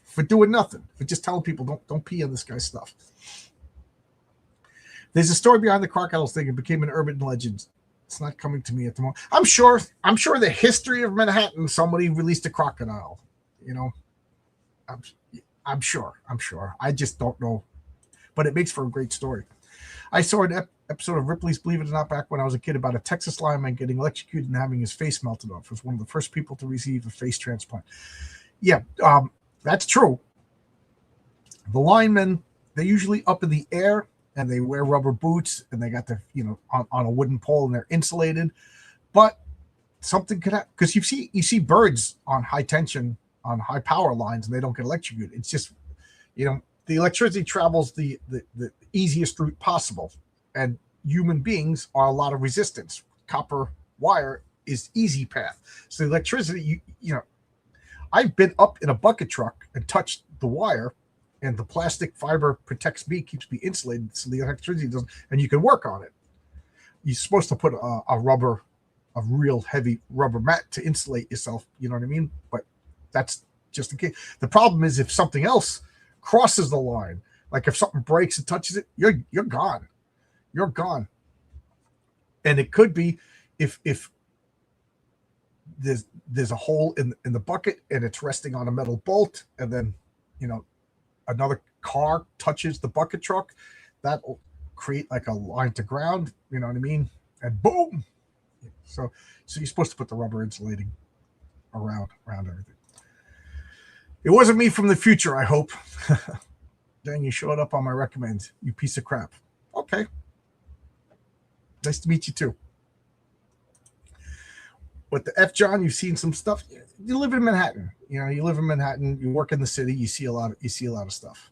For doing nothing, for just telling people don't pee on this guy's stuff. There's a story behind the crocodiles thing. It became an urban legend. It's not coming to me at the moment. I'm sure the history of Manhattan, somebody released a crocodile. You know, I'm sure. I just don't know, but it makes for a great story. I saw an episode of Ripley's Believe It or Not back when I was a kid about a Texas lineman getting electrocuted and having his face melted off. He was one of the first people to receive a face transplant. Yeah, that's true. The linemen, they're usually up in the air and they wear rubber boots and they got their, on a wooden pole and they're insulated. But something could happen because you see birds on high tension, on high power lines, and they don't get electrocuted. It's just, the electricity travels the easiest route possible, and human beings are a lot of resistance. Copper wire is easy path. So the electricity, I've been up in a bucket truck and touched the wire, and the plastic fiber protects me, keeps me insulated, so the electricity doesn't, and you can work on it. You're supposed to put a real heavy rubber mat to insulate yourself, you know what I mean? But that's just in case. The problem is if something else crosses the line, like if something breaks and touches it, you're gone. You're gone. And it could be if there's a hole in the bucket and it's resting on a metal bolt, and then another car touches the bucket truck, that'll create like a line to ground, you know what I mean? And boom. So you're supposed to put the rubber insulating around everything. It wasn't me from the future, I hope. Then you showed up on my recommend, you piece of crap. Okay. Nice to meet you too. What the F, John? You've seen some stuff. You live in Manhattan. You live in Manhattan. You work in the city. You see a lot of stuff.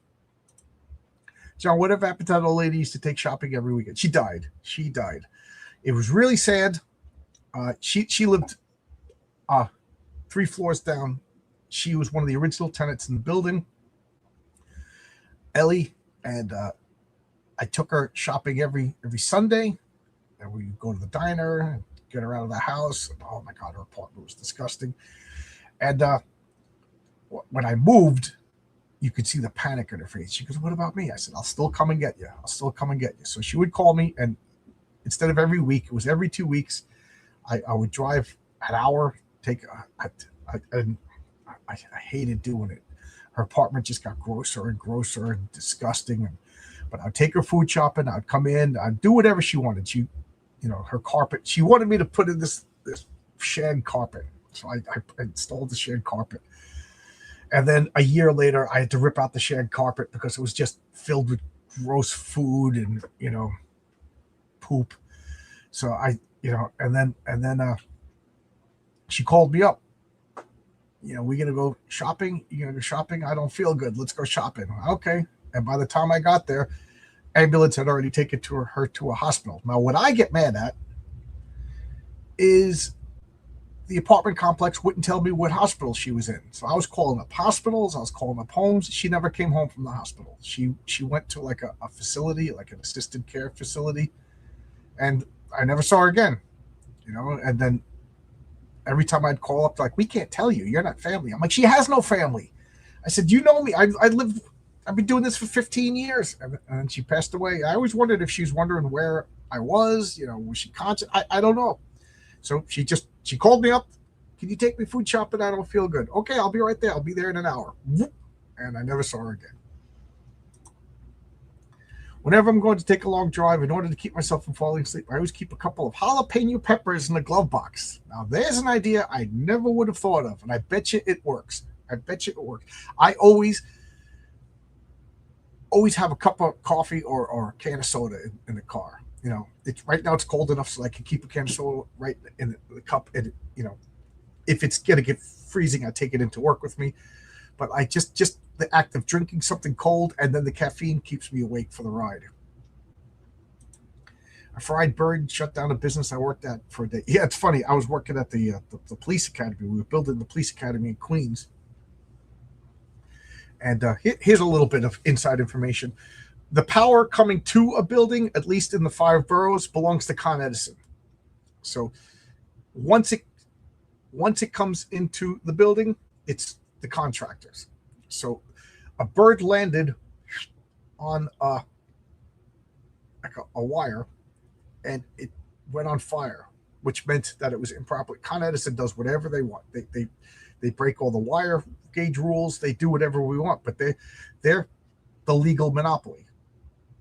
John, whatever happened to that old lady used to take shopping every weekend? She died. It was really sad. She lived 3 floors down. She was one of the original tenants in the building, Ellie, and I took her shopping every Sunday, and we go to the diner and get her out of the house. Oh my God, her apartment was disgusting. And when I moved, you could see the panic in her face. She goes, "What about me?" I said, "I'll still come and get you. So she would call me, and instead of every week, it was every 2 weeks. I would drive an hour, I hated doing it. Her apartment just got grosser and grosser and disgusting. But I'd take her food shopping. I'd come in. I'd do whatever she wanted. Her carpet. She wanted me to put in this shed carpet. So I installed the shed carpet. And then a year later, I had to rip out the shed carpet because it was just filled with gross food and, poop. So and then she called me up. We gonna go shopping? You gonna go shopping? I don't feel good. Let's go shopping. Okay. And by the time I got there, ambulance had already taken her to a hospital. Now, what I get mad at is the apartment complex wouldn't tell me what hospital she was in. So I was calling up hospitals. I was calling up homes. She never came home from the hospital. She went to like a facility, like an assisted care facility. And I never saw her again, and then every time I'd call up, like, "We can't tell you, you're not family." I'm like, "She has no family." I said, "You know me. I've been doing this for 15 years. And she passed away. I always wondered if she was wondering where I was, was she conscious? I don't know. So she called me up. "Can you take me food shopping? I don't feel good." "Okay, I'll be right there. I'll be there in an hour." And I never saw her again. Whenever I'm going to take a long drive, in order to keep myself from falling asleep, I always keep a couple of jalapeno peppers in the glove box. Now, there's an idea I never would have thought of, and I bet you it works. I always have a cup of coffee or a can of soda in the car. Right now it's cold enough so I can keep a can of soda right in the cup. And, if it's going to get freezing, I take it into work with me. But I just the act of drinking something cold and then the caffeine keeps me awake for the ride. A fried bird shut down a business I worked at for a day. Yeah, it's funny. I was working at the police academy. We were building the police academy in Queens. And here's a little bit of inside information. The power coming to a building, at least in the 5 boroughs, belongs to Con Edison. So once it comes into the building, it's the contractors. So a bird landed on like a wire, and it went on fire, which meant that it was improper. Con Edison does whatever they want. They break all the wire gauge rules. They do whatever we want, but they're the legal monopoly.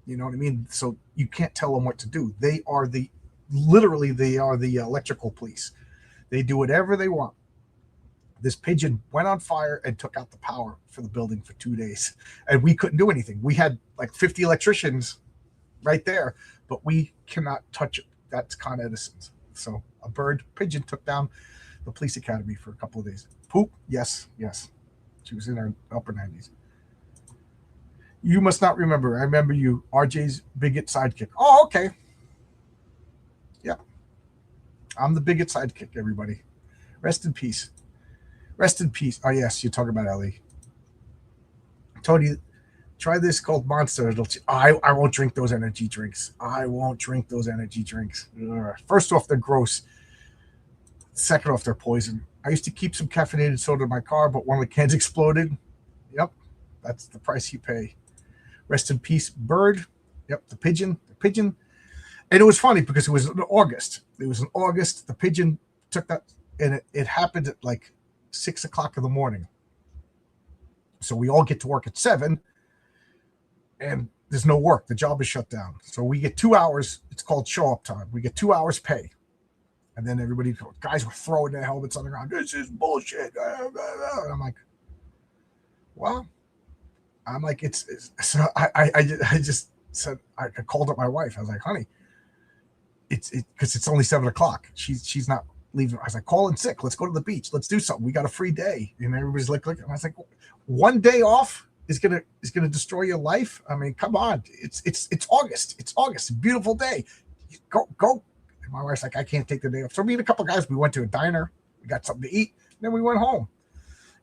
You know what I mean? So you can't tell them what to do. They are the electrical police. They do whatever they want. This pigeon went on fire and took out the power for the building for 2 days, and we couldn't do anything. We had like 50 electricians right there, but we cannot touch it. That's Con Edison's. So a pigeon took down the police academy for a couple of days. Poop? Yes. She was in her upper 90s. You must not remember. I remember you, RJ's bigot sidekick. Oh, okay. Yeah. I'm the bigot sidekick, everybody. Rest in peace. Rest in peace. Oh, yes, you're talking about Ellie. Tony, try this called Monster. I won't drink those energy drinks. I won't drink those energy drinks. Ugh. First off, they're gross. Second off, they're poison. I used to keep some caffeinated soda in my car, but one of the cans exploded. Yep, that's the price you pay. Rest in peace, bird. Yep, the pigeon. And it was funny because it was in August. The pigeon took that, and it happened at like 6 o'clock in the morning. So we all get to work at 7, and there's no work. The job is shut down. So we get 2 hours. It's called show up time. We get 2 hours pay. And then guys were throwing their helmets on the ground. This is bullshit. And I'm like, well, so I just said, I called up my wife. I was like, honey, because it's only 7 o'clock. She's not leaving. I was like, call in sick. Let's go to the beach. Let's do something. We got a free day. And everybody's like, and I was like, 1 day off is gonna destroy your life. I mean, come on. It's August. It's August. A beautiful day. Go. And my wife's like, I can't take the day off. So me and a couple of guys, we went to a diner. We got something to eat. And then we went home.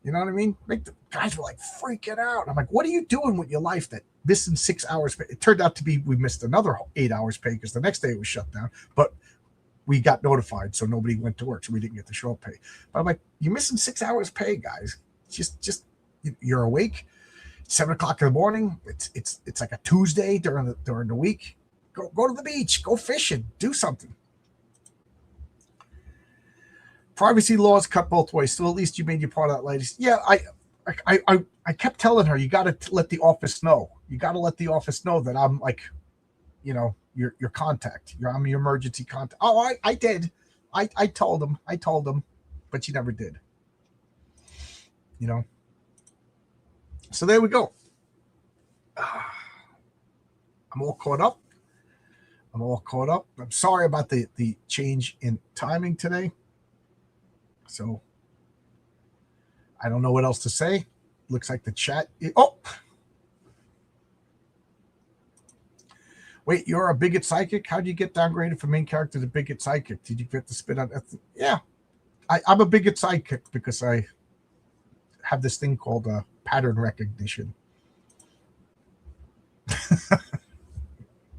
You know what I mean? The guys were like freaking out. I'm like, what are you doing with your life that missing 6 hours pay? It turned out to be we missed another 8 hours pay because the next day it was shut down. But we got notified, so nobody went to work, so we didn't get the show up pay. But I'm like, you're missing 6 hours pay, guys. Just you're awake. 7 o'clock in the morning. It's like a Tuesday during the week. Go to the beach. Go fishing. Do something. Privacy laws cut both ways. So at least you made your part of that, ladies. Yeah, I kept telling her, you got to let the office know. You got to let the office know that I'm like, your contact. I'm your emergency contact. Oh, I did. I told them, but she never did. So there we go. I'm all caught up. I'm sorry about the change in timing today. So I don't know what else to say. Looks like the chat. Wait, you're a bigot psychic? How do you get downgraded from main character to bigot psychic? Did you get to spit on? Yeah, I'm a bigot psychic because I have this thing called pattern recognition.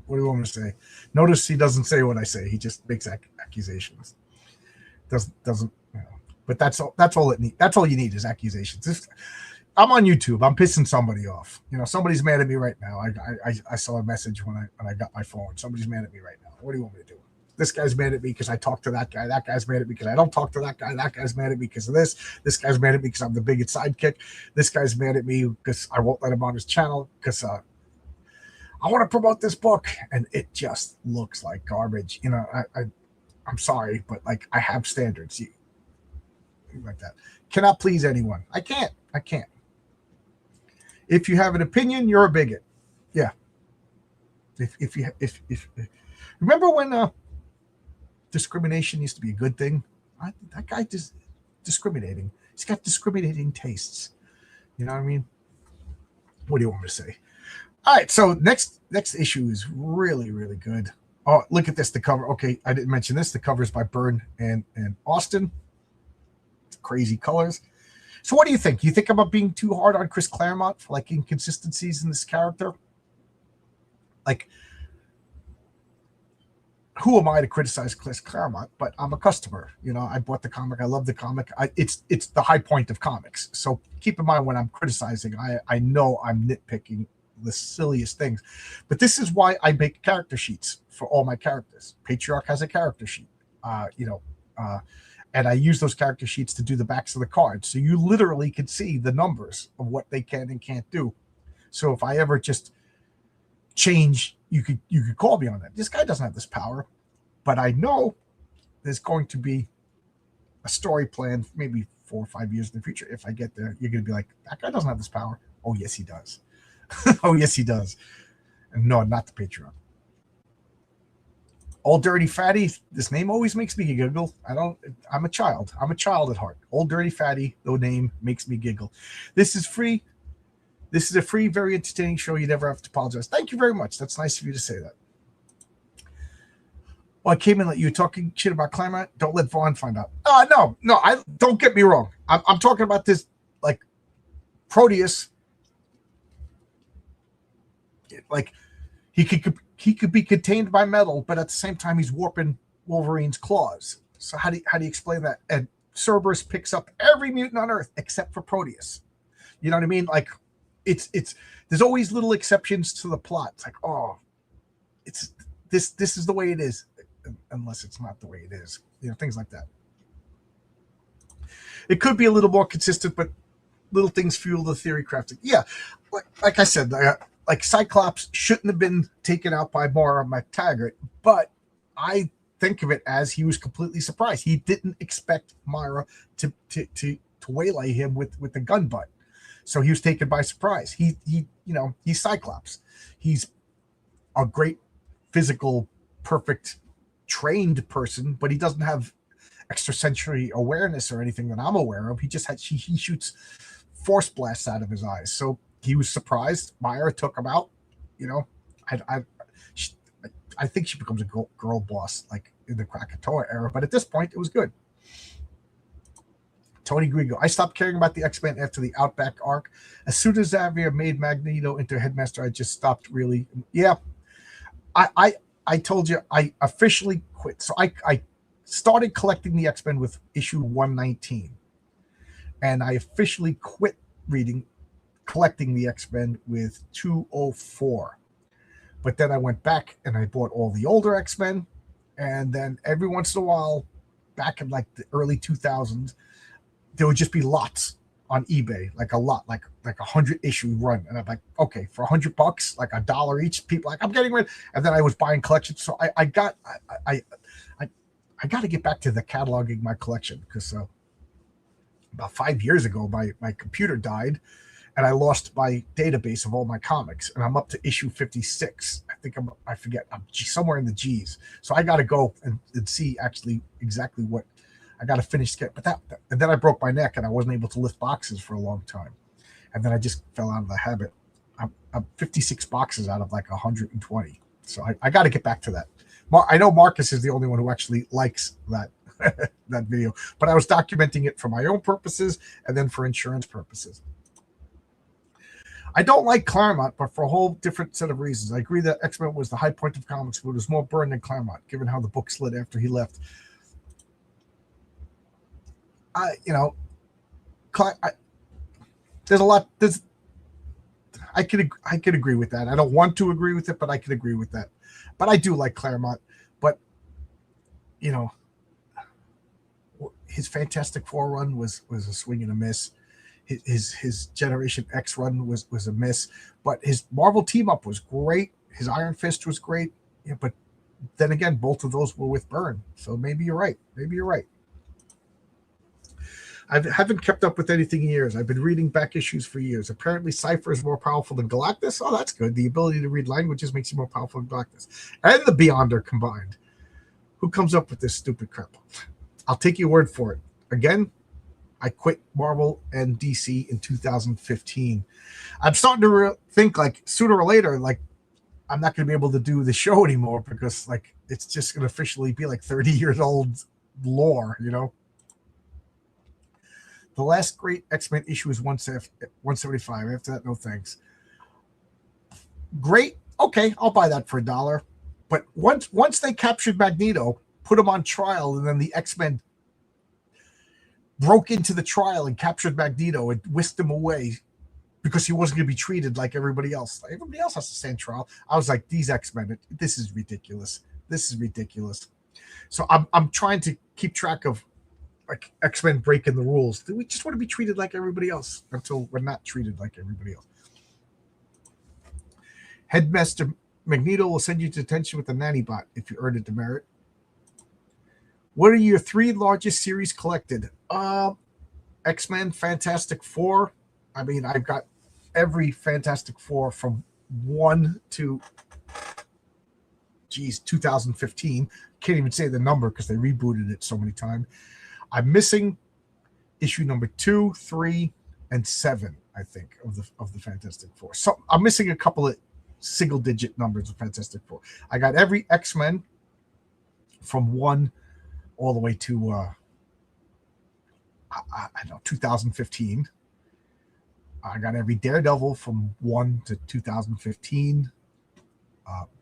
What do you want me to say? Notice he doesn't say what I say. He just makes accusations. Doesn't. But that's all it needs. That's all you need is accusations. I'm on YouTube. I'm pissing somebody off. Somebody's mad at me right now. I saw a message when I got my phone. Somebody's mad at me right now. What do you want me to do? This guy's mad at me because I talk to that guy. That guy's mad at me because I don't talk to that guy. That guy's mad at me because of this. This guy's mad at me because I'm the bigot sidekick. This guy's mad at me because I won't let him on his channel because I want to promote this book, and it just looks like garbage. I'm sorry, but like I have standards. Like that. Cannot please anyone. I can't. If you have an opinion, you're a bigot. Yeah. If remember when discrimination used to be a good thing? That guy is discriminating. He's got discriminating tastes. You know what I mean? What do you want me to say? All right. So next issue is really, really good. Oh, look at this. The cover. Okay, I didn't mention this. The cover is by Byrne and Austin. Crazy colors. So what do you think? You think about being too hard on Chris Claremont for like inconsistencies in this character? Like, who am I to criticize Chris Claremont? But I'm a customer. I bought the comic. I love the comic. It's the high point of comics. So keep in mind when I'm criticizing, I know I'm nitpicking the silliest things. But this is why I make character sheets for all my characters. Patriarch has a character sheet, and I use those character sheets to do the backs of the cards. So you literally can see the numbers of what they can and can't do. So if I ever just change, you could call me on that. This guy doesn't have this power, but I know there's going to be a story plan, maybe 4 or 5 years in the future. If I get there, you're going to be like, that guy doesn't have this power. Oh, yes, he does. Oh, yes, he does. And no, not the Patreon. Old Dirty Fatty, this name always makes me giggle. I'm a child. I'm a child at heart. Old Dirty Fatty, the name makes me giggle. This is free. This is a free, very entertaining show. You never have to apologize. Thank you very much. That's nice of you to say that. Well, I came in like you were talking shit about Claremont. Don't let Vaughn find out. No. I don't get me wrong. I'm talking about this like Proteus. Like he could be contained by metal, but at the same time he's warping Wolverine's claws. So how do you explain that? And Cerberus picks up every mutant on Earth except for Proteus. You know what I mean? Like it's there's always little exceptions to the plot. It's like, oh, it's this is the way it is. Unless it's not the way it is, things like that. It could be a little more consistent, but little things fuel the theory crafting. Yeah, like I said, like Cyclops shouldn't have been taken out by Moira MacTaggert, but I think of it as he was completely surprised. He didn't expect Moira to waylay him with the gun butt, so he was taken by surprise. He's Cyclops. He's a great physical, perfect, trained person, but he doesn't have extrasensory awareness or anything that I'm aware of. He just he shoots force blasts out of his eyes. So he was surprised. Moira took him out. I think she becomes a girl boss like in the Krakatoa era, but at this point it was good. Tony Grigo, I stopped caring about the X-Men after the Outback arc. As soon as Xavier made Magneto into Headmaster, I just stopped really. Yeah, I told you I officially quit. So I started collecting the X-Men with issue 119. And I officially quit collecting the X-Men with 204. But then I went back and I bought all the older X-Men. And then every once in a while, back in like the early 2000s, there would just be lots on eBay, like a lot, like 100 issue run. And I'm like, okay, for $100, like $1 each, people like, I'm getting rid. And then I was buying collections. So I got to get back to the cataloging my collection because about 5 years ago, my computer died and I lost my database of all my comics and I'm up to issue 56. I forget, I'm somewhere in the G's. So I got to go and see actually exactly what I got to finish. And then I broke my neck and I wasn't able to lift boxes for a long time. And then I just fell out of the habit. I'm 56 boxes out of like 120. So I got to get back to that. I know Marcus is the only one who actually likes that that video, but I was documenting it for my own purposes and then for insurance purposes. I don't like Claremont, but for a whole different set of reasons. I agree that X-Men was the high point of comics, but it was more Byrne than Claremont, given how the book slid after he left. There's a lot. I could agree with that. I don't want to agree with it, but I could agree with that. But I do like Claremont. But his Fantastic Four run was a swing and a miss. His Generation X run was a miss. But his Marvel team up was great. His Iron Fist was great. Yeah, but then again, both of those were with Byrne. So maybe you're right. I haven't kept up with anything in years. I've been reading back issues for years. Apparently, Cypher is more powerful than Galactus. Oh, that's good. The ability to read languages makes you more powerful than Galactus. And the Beyonder combined. Who comes up with this stupid crap? I'll take your word for it. Again, I quit Marvel and DC in 2015. I'm starting to think like sooner or later, like I'm not going to be able to do the show anymore because like it's just going to officially be like 30 years old lore, The last great X-Men issue is 175. After that, no thanks. Great. Okay, I'll buy that for $1. But once they captured Magneto, put him on trial, and then the X-Men broke into the trial and captured Magneto and whisked him away because he wasn't going to be treated like everybody else. Like, everybody else has to stand trial. I was like, these X-Men, this is ridiculous. This is ridiculous. So I'm trying to keep track of like X-Men breaking the rules. We just want to be treated like everybody else until we're not treated like everybody else. Headmaster Magneto will send you to detention with a nanny bot if you earn a demerit. What are your 3 largest series collected? X-Men, Fantastic Four. I mean, I've got every Fantastic Four from 1 to 2015. Can't even say the number because they rebooted it so many times. I'm missing issue number 2, 3, and 7, I think, of the Fantastic Four. So I'm missing a couple of single-digit numbers of Fantastic Four. I got every X-Men from 1 all the way to I don't know, 2015. I got every Daredevil from 1 to 2015.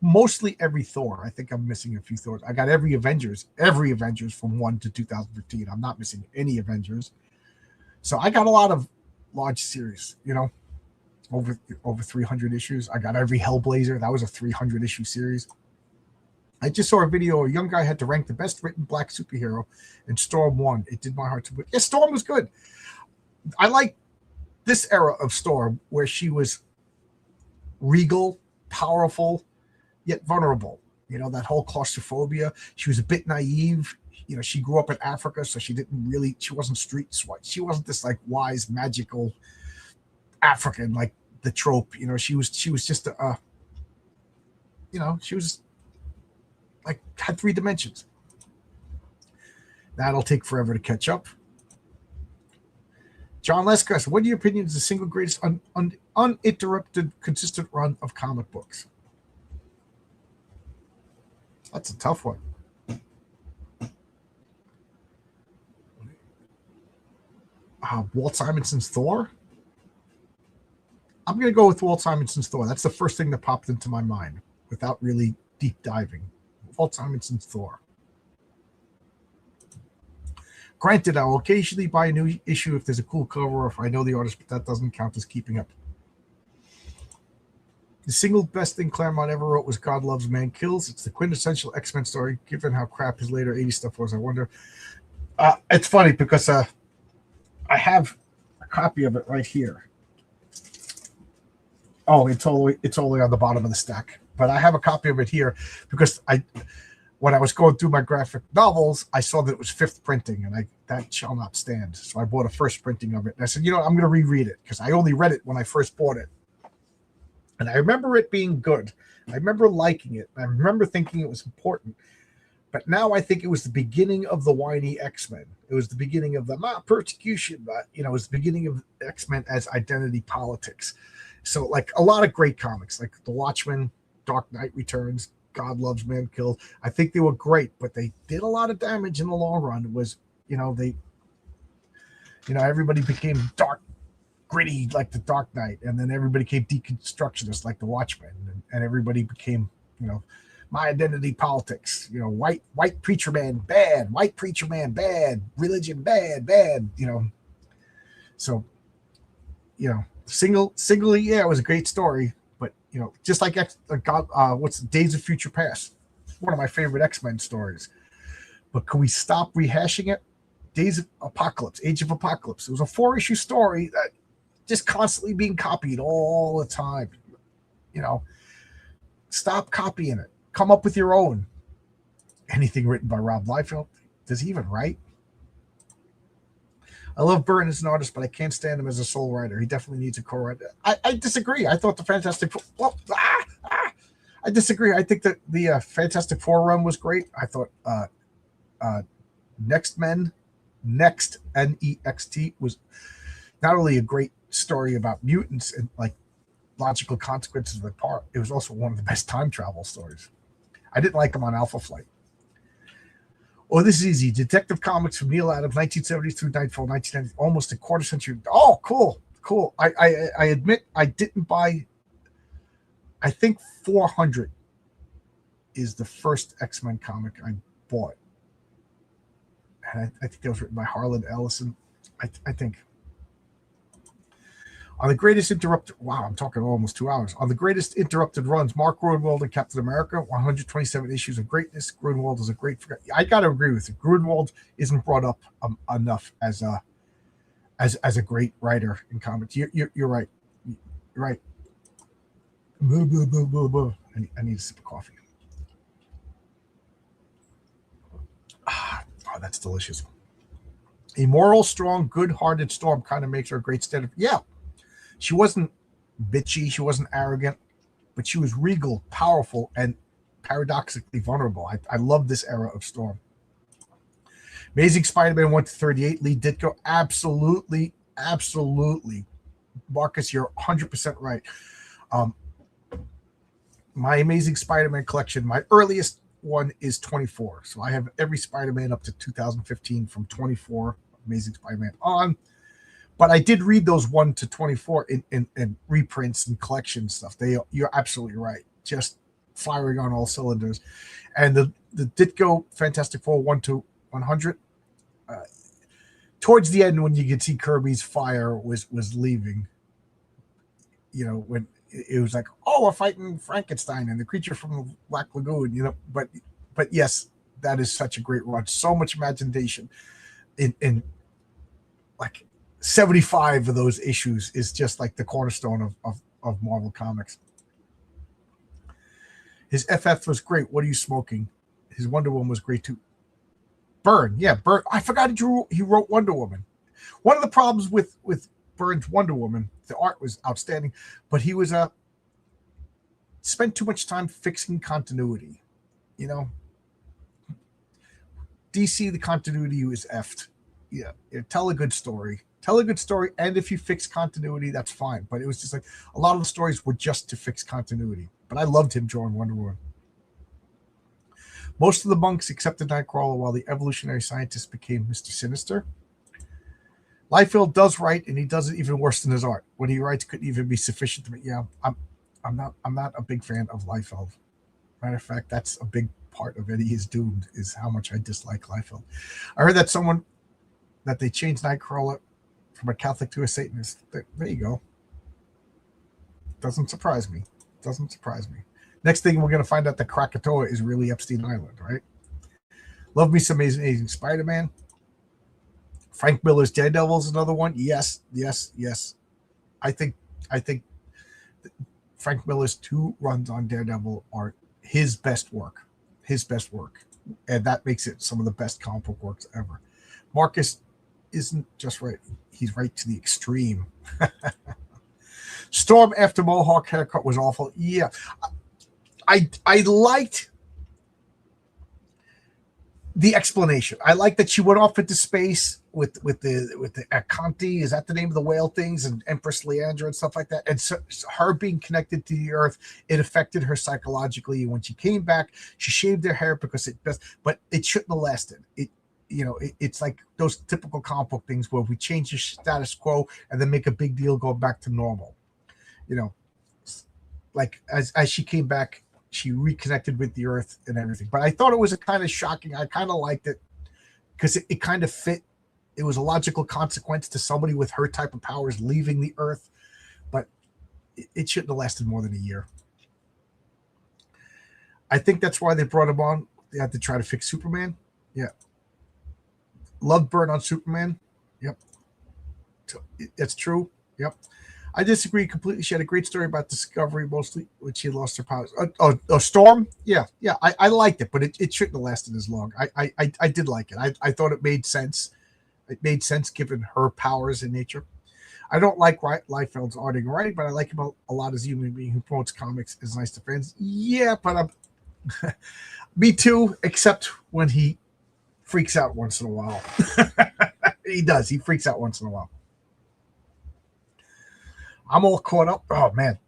Mostly every Thor. I think I'm missing a few Thors. I got every Avengers from 1 to 2015. I'm not missing any Avengers. So I got a lot of large series, over 300 issues. I got every Hellblazer. That was a 300 issue series. I just saw a video. A young guy had to rank the best written black superhero, and Storm won. It did my heart to. Yeah, Storm was good. I like this era of Storm where she was regal, powerful, yet vulnerable. That whole claustrophobia. She was a bit naive. She grew up in Africa, so she wasn't street smart. She wasn't this like wise, magical African like the trope. She was just she was like had 3 dimensions. That'll take forever to catch up. John Lescott, what are your opinions of the single greatest uninterrupted, consistent run of comic books? That's a tough one. Walt Simonson's Thor? I'm going to go with Walt Simonson's Thor. That's the first thing that popped into my mind without really deep diving. Walt Simonson's Thor. Granted, I'll occasionally buy a new issue if there's a cool cover or if I know the artist, but that doesn't count as keeping up. The single best thing Claremont ever wrote was God Loves, Man Kills. It's the quintessential X-Men story, given how crap his later 80s stuff was. I wonder. It's funny because I have a copy of it right here. Oh, it's all the way on the bottom of the stack. But I have a copy of it here because when I was going through my graphic novels, I saw that it was 5th printing, and that shall not stand. So I bought a first printing of it. And I said, I'm going to reread it because I only read it when I first bought it. And I remember it being good. I remember liking it. I remember thinking it was important. But now I think it was the beginning of the whiny X-Men. It was the beginning of the persecution, but it was the beginning of X-Men as identity politics. So like a lot of great comics, like The Watchmen, Dark Knight Returns, God Loves, Man Kills. I think they were great, but they did a lot of damage in the long run. It was, everybody became dark, gritty like the Dark Knight, and then everybody became deconstructionist like the Watchmen, and everybody became, my identity politics. White preacher man bad, white preacher man bad, religion bad. So, singly, yeah, it was a great story. Just like what's Days of Future Past? One of my favorite X-Men stories. But can we stop rehashing it? Days of Apocalypse, Age of Apocalypse. It was a 4-issue story that just constantly being copied all the time. Stop copying it. Come up with your own. Anything written by Rob Liefeld? Does he even write? I love Byrne as an artist, but I can't stand him as a sole writer. He definitely needs a co-writer. I disagree. I thought the Fantastic Four... I disagree. I think that the Fantastic Four run was great. I thought Next, N-E-X-T, was not only a great story about mutants and like logical consequences of the part, it was also one of the best time travel stories. I didn't like him on Alpha Flight. Oh, this is easy. Detective Comics from Neil Adams, 1970 through Nightfall, 1990, almost a quarter century. Oh, cool. I admit I didn't buy. I think 400 is the first X-Men comic I bought. And I think that was written by Harlan Ellison. I think. On the greatest interrupted, wow, I'm talking almost 2 hours. On the greatest interrupted runs, Mark Gruenwald and Captain America, 127 issues of greatness. Gruenwald is a great. I got to agree with you. Gruenwald isn't brought up enough as a great writer in comics. You're right. You're right. Blah, blah, blah, blah, blah. I need a sip of coffee. Oh, that's delicious. A moral, strong, good-hearted Storm kind of makes her a great standard. Yeah, she wasn't bitchy, she wasn't arrogant, but she was regal, powerful, and paradoxically vulnerable. I love this era of Storm. Amazing Spider-Man 1-38, Lee Ditko. Absolutely. Marcus, you're 100% right. My Amazing Spider-Man collection, my earliest one is 24. So I have every Spider-Man up to 2015 from 24, Amazing Spider-Man on. But I did read those 1-24 in reprints and collection stuff. You're absolutely right. Just firing on all cylinders. And the Ditko Fantastic Four 1-100. Towards the end, when you could see Kirby's fire was leaving, when it was like, oh, we're fighting Frankenstein and the creature from the Black Lagoon, but yes, that is such a great run. So much imagination in like 75 of those issues is just like the cornerstone of Marvel Comics. His FF was great. What are you smoking? His Wonder Woman was great too. Byrne. I forgot he wrote Wonder Woman. One of the problems with Byrne's Wonder Woman, the art was outstanding, but he was spent too much time fixing continuity. DC, the continuity was effed. Yeah, tell a good story, and if you fix continuity, that's fine. But it was just like a lot of the stories were just to fix continuity. But I loved him drawing Wonder Woman. Most of the monks accepted Nightcrawler while the evolutionary scientist became Mr. Sinister. Liefeld does write, and he does it even worse than his art. What he writes couldn't even be sufficient to me. Yeah, I'm not a big fan of Liefeld. Matter of fact, that's a big part of Eddie is Doomed, is how much I dislike Liefeld. I heard that they changed Nightcrawler from a Catholic to a Satanist. There you go. Doesn't surprise me. Next thing, we're going to find out that Krakatoa is really Epstein Island, right? Love me some Amazing Spider-Man. Frank Miller's Daredevil is another one. Yes. I think Frank Miller's 2 runs on Daredevil are his best work. And that makes it some of the best comic book works ever. Marcus isn't just right. He's right to the extreme. Storm after Mohawk haircut was awful. Yeah. I liked the explanation. I like that she went off into space with the Akanti. Is that the name of the whale things? And Empress Leandra and stuff like that. And so her being connected to the Earth, it affected her psychologically. When she came back, she shaved her hair because but it shouldn't have lasted. It's like those typical comic book things where we change the status quo and then make a big deal going back to normal. Like as she came back, she reconnected with the Earth and everything. But I thought it was a kind of shocking. I kind of liked it because it kind of fit. It was a logical consequence to somebody with her type of powers leaving the Earth. But it shouldn't have lasted more than a year. I think that's why they brought him on. They had to try to fix Superman. Yeah. Loved Byrne on Superman. Yep. That's true. Yep. I disagree completely. She had a great story about Discovery, mostly when she lost her powers. Storm? Yeah. I liked it, but it shouldn't have lasted as long. I did like it. I thought it made sense. It made sense given her powers and nature. I don't like Liefeld's arting or writing, but I like him a lot as a human being who promotes comics, is nice to fans. Yeah, but me too, except when he freaks out once in a while. He does. He freaks out once in a while. I'm all caught up. Oh, man.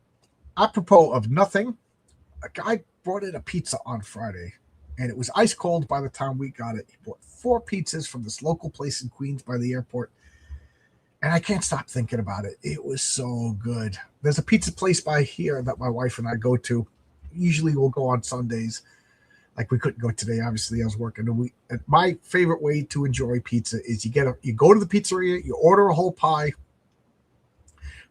Apropos of nothing, a guy brought in a pizza on Friday, and it was ice cold by the time we got it. He bought 4 pizzas from this local place in Queens by the airport, and I can't stop thinking about it. It was so good. There's a pizza place by here that my wife and I go to. Usually we'll go on Sundays. Like we couldn't go today. Obviously, I was working. And my favorite way to enjoy pizza is you go to the pizzeria, you order a whole pie.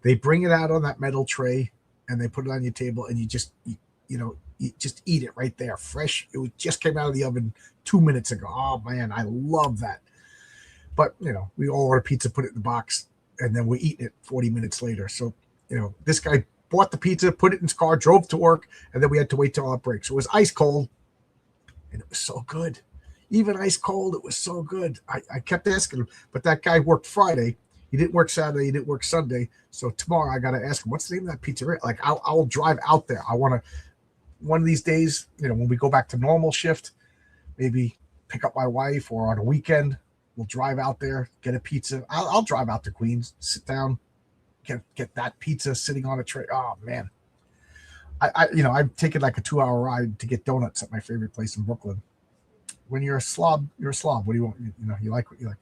They bring it out on that metal tray and they put it on your table, and you just eat it right there, fresh. It just came out of the oven 2 minutes ago. Oh man, I love that. But we all order pizza, put it in the box, and then we eat it 40 minutes later. So this guy bought the pizza, put it in his car, drove to work, and then we had to wait till our break. So it was ice cold, and it was so good. Even ice cold, it was so good. I kept asking him, but that guy worked Friday. He didn't work Saturday. He didn't work Sunday. So tomorrow I got to ask him, what's the name of that pizzeria? Like, I'll drive out there. I want to, one of these days, when we go back to normal shift, maybe pick up my wife, or on a weekend, we'll drive out there, get a pizza. I'll drive out to Queens, sit down, get that pizza sitting on a tray. Oh man. I've taken like a 2-hour ride to get donuts at my favorite place in Brooklyn. When you're a slob, you're a slob. What do you want? You like what you like.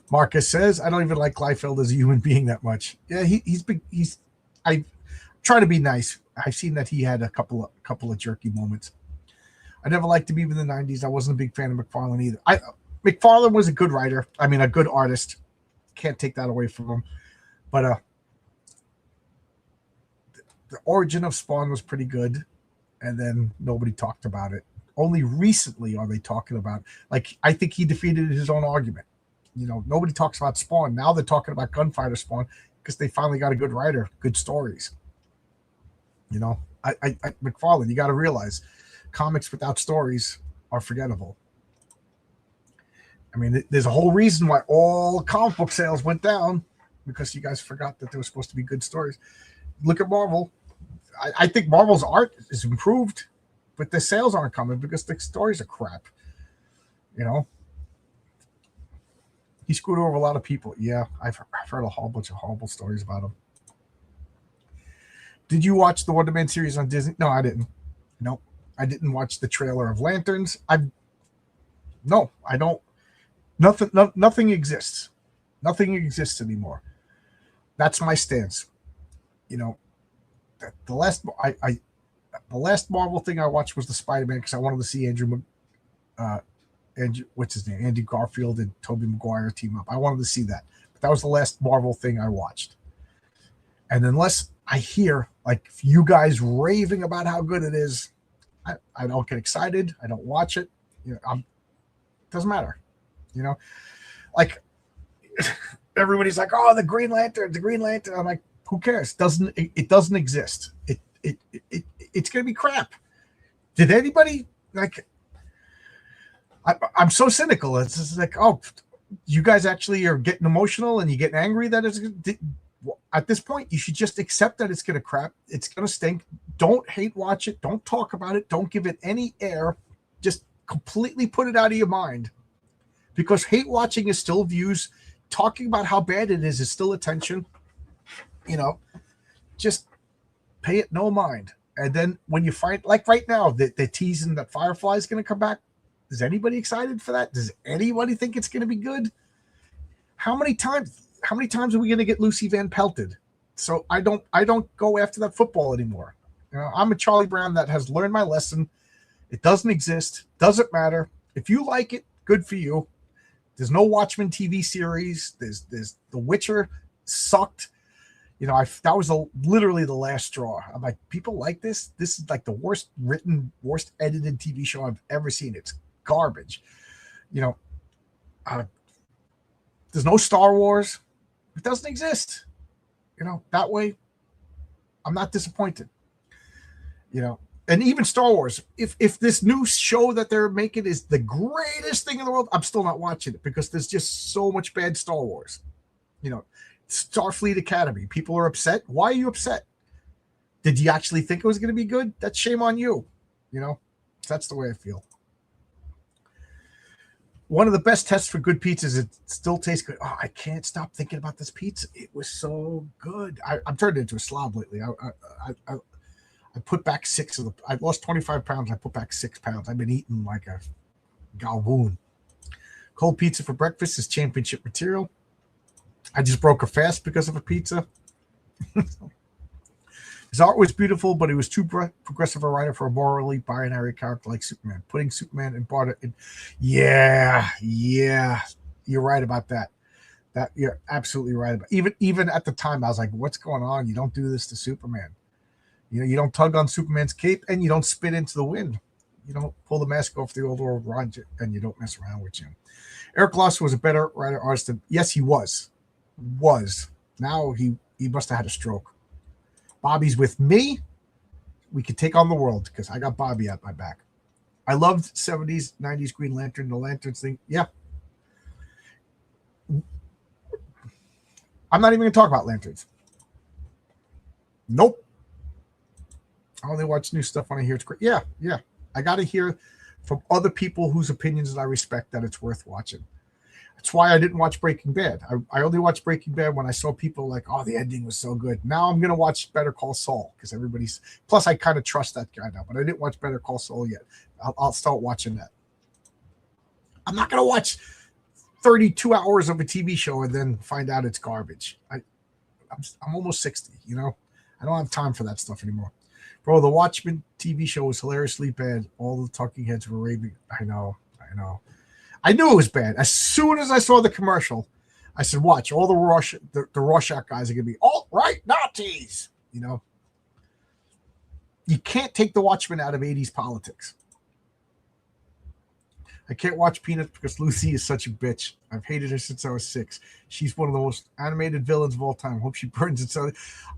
Marcus says, I don't even like Liefeld as a human being that much. Yeah, he's big. I try to be nice. I've seen that he had a couple of jerky moments. I never liked him even in the 90s. I wasn't a big fan of McFarlane either. McFarlane was a good writer. I mean, a good artist. Can't take that away from him. But the origin of Spawn was pretty good, and then nobody talked about it. Only recently are they talking about, like, I think he defeated his own argument. Nobody talks about Spawn. Now they're talking about Gunfighter Spawn because they finally got a good writer, good stories. McFarlane, you got to realize, comics without stories are forgettable. I mean, there's a whole reason why all comic book sales went down, because you guys forgot that there was supposed to be good stories. Look at Marvel. I think Marvel's art is improved, but the sales aren't coming because the stories are crap. He screwed over a lot of people. Yeah, I've heard a whole bunch of horrible stories about him. Did you watch the Wonder Man series on Disney? No, I didn't. Nope. I didn't watch the trailer of Lanterns. I don't. Nothing exists. Nothing exists anymore. That's my stance. The last Marvel thing I watched was the Spider-Man, because I wanted to see Andrew, what's his name? Andy Garfield and Tobey Maguire team up. I wanted to see that. But that was the last Marvel thing I watched. And unless I hear like you guys raving about how good it is, I don't get excited. I don't watch it. Doesn't matter. Like everybody's like, oh, the Green Lantern. I'm like, who cares? It doesn't exist. It's gonna be crap. Did anybody like? I'm so cynical. It's just like, oh, you guys actually are getting emotional and you getting angry that it's. At this point, you should just accept that it's gonna crap. It's gonna stink. Don't hate watch it. Don't talk about it. Don't give it any air. Just completely put it out of your mind, because hate watching is still views. Talking about how bad it is still attention. Just pay it no mind. And then when you find, like right now, they're teasing that Firefly is going to come back. Is anybody excited for that? Does anybody think it's going to be good? How many times are we going to get Lucy Van pelted? So I don't go after that football anymore. I'm a Charlie Brown that has learned my lesson. It doesn't exist. Doesn't matter. If you like it, good for you. There's no Watchmen TV series. There's The Witcher sucked. That was literally the last straw. I'm like, people like this? This is like the worst written, worst edited TV show I've ever seen. It's garbage. There's no Star Wars. It doesn't exist. That way, I'm not disappointed. And even Star Wars, if this new show that they're making is the greatest thing in the world, I'm still not watching it, because there's just so much bad Star Wars. Starfleet Academy. People are upset. Why are you upset? Did you actually think it was going to be good? That's shame on you. That's the way I feel. One of the best tests for good pizza is it still tastes good. Oh, I can't stop thinking about this pizza. It was so good. I'm turned into a slob lately. I put back I lost 25 pounds. I put back 6 pounds. I've been eating like a galvoon. Cold pizza for breakfast is championship material. I just broke a fast because of a pizza. His art was beautiful, but he was too progressive a writer for a morally binary character like Superman. Putting Superman in part of it. Yeah, you're right about that. That you're absolutely right about. Even at the time, I was like, "What's going on? You don't do this to Superman. You don't tug on Superman's cape, and you don't spit into the wind. You don't pull the mask off the old world Roger, and you don't mess around with Jim." Eric Lawson was a better writer artist than yes, he was. Now he must have had a stroke. Bobby's with me. We could take on the world because I got Bobby at my back. I loved 70s, 90s Green Lantern, the Lanterns thing. Yeah. I'm not even going to talk about Lanterns. Nope. I only watch new stuff when I hear it's great. Yeah. I got to hear from other people whose opinions that I respect that it's worth watching. That's why I didn't watch Breaking Bad. I only watched Breaking Bad when I saw people like, oh, the ending was so good. Now I'm going to watch Better Call Saul because everybody's – plus I kind of trust that guy now, but I didn't watch Better Call Saul yet. I'll start watching that. I'm not going to watch 32 hours of a TV show and then find out it's garbage. I'm almost 60, I don't have time for that stuff anymore. Bro, the Watchmen TV show was hilariously bad. All the talking heads were raving. I know. I knew it was bad. As soon as I saw the commercial, I said, watch, all the Rorschach guys are going to be alt-right Nazis. You can't take the Watchmen out of 80s politics. I can't watch Peanuts because Lucy is such a bitch. I've hated her since I was 6. She's one of the most animated villains of all time. Hope she burns it. So,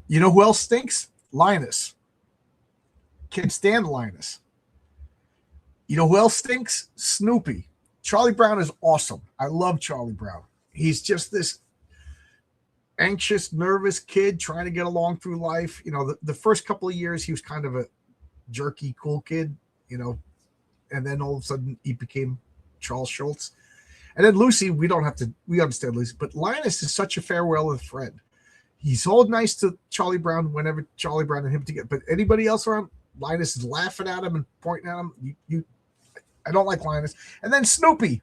you know who else stinks? Linus. Can't stand Linus. You know who else stinks? Snoopy. Charlie Brown is awesome. I love Charlie Brown. He's just this anxious, nervous kid trying to get along through life. The first couple of years, he was kind of a jerky, cool kid, and then all of a sudden he became Charles Schultz. And then Lucy, we understand Lucy, but Linus is such a farewell friend. He's all nice to Charlie Brown whenever Charlie Brown and him together, but anybody else around, Linus is laughing at him and pointing at him. I don't like Linus. And then Snoopy.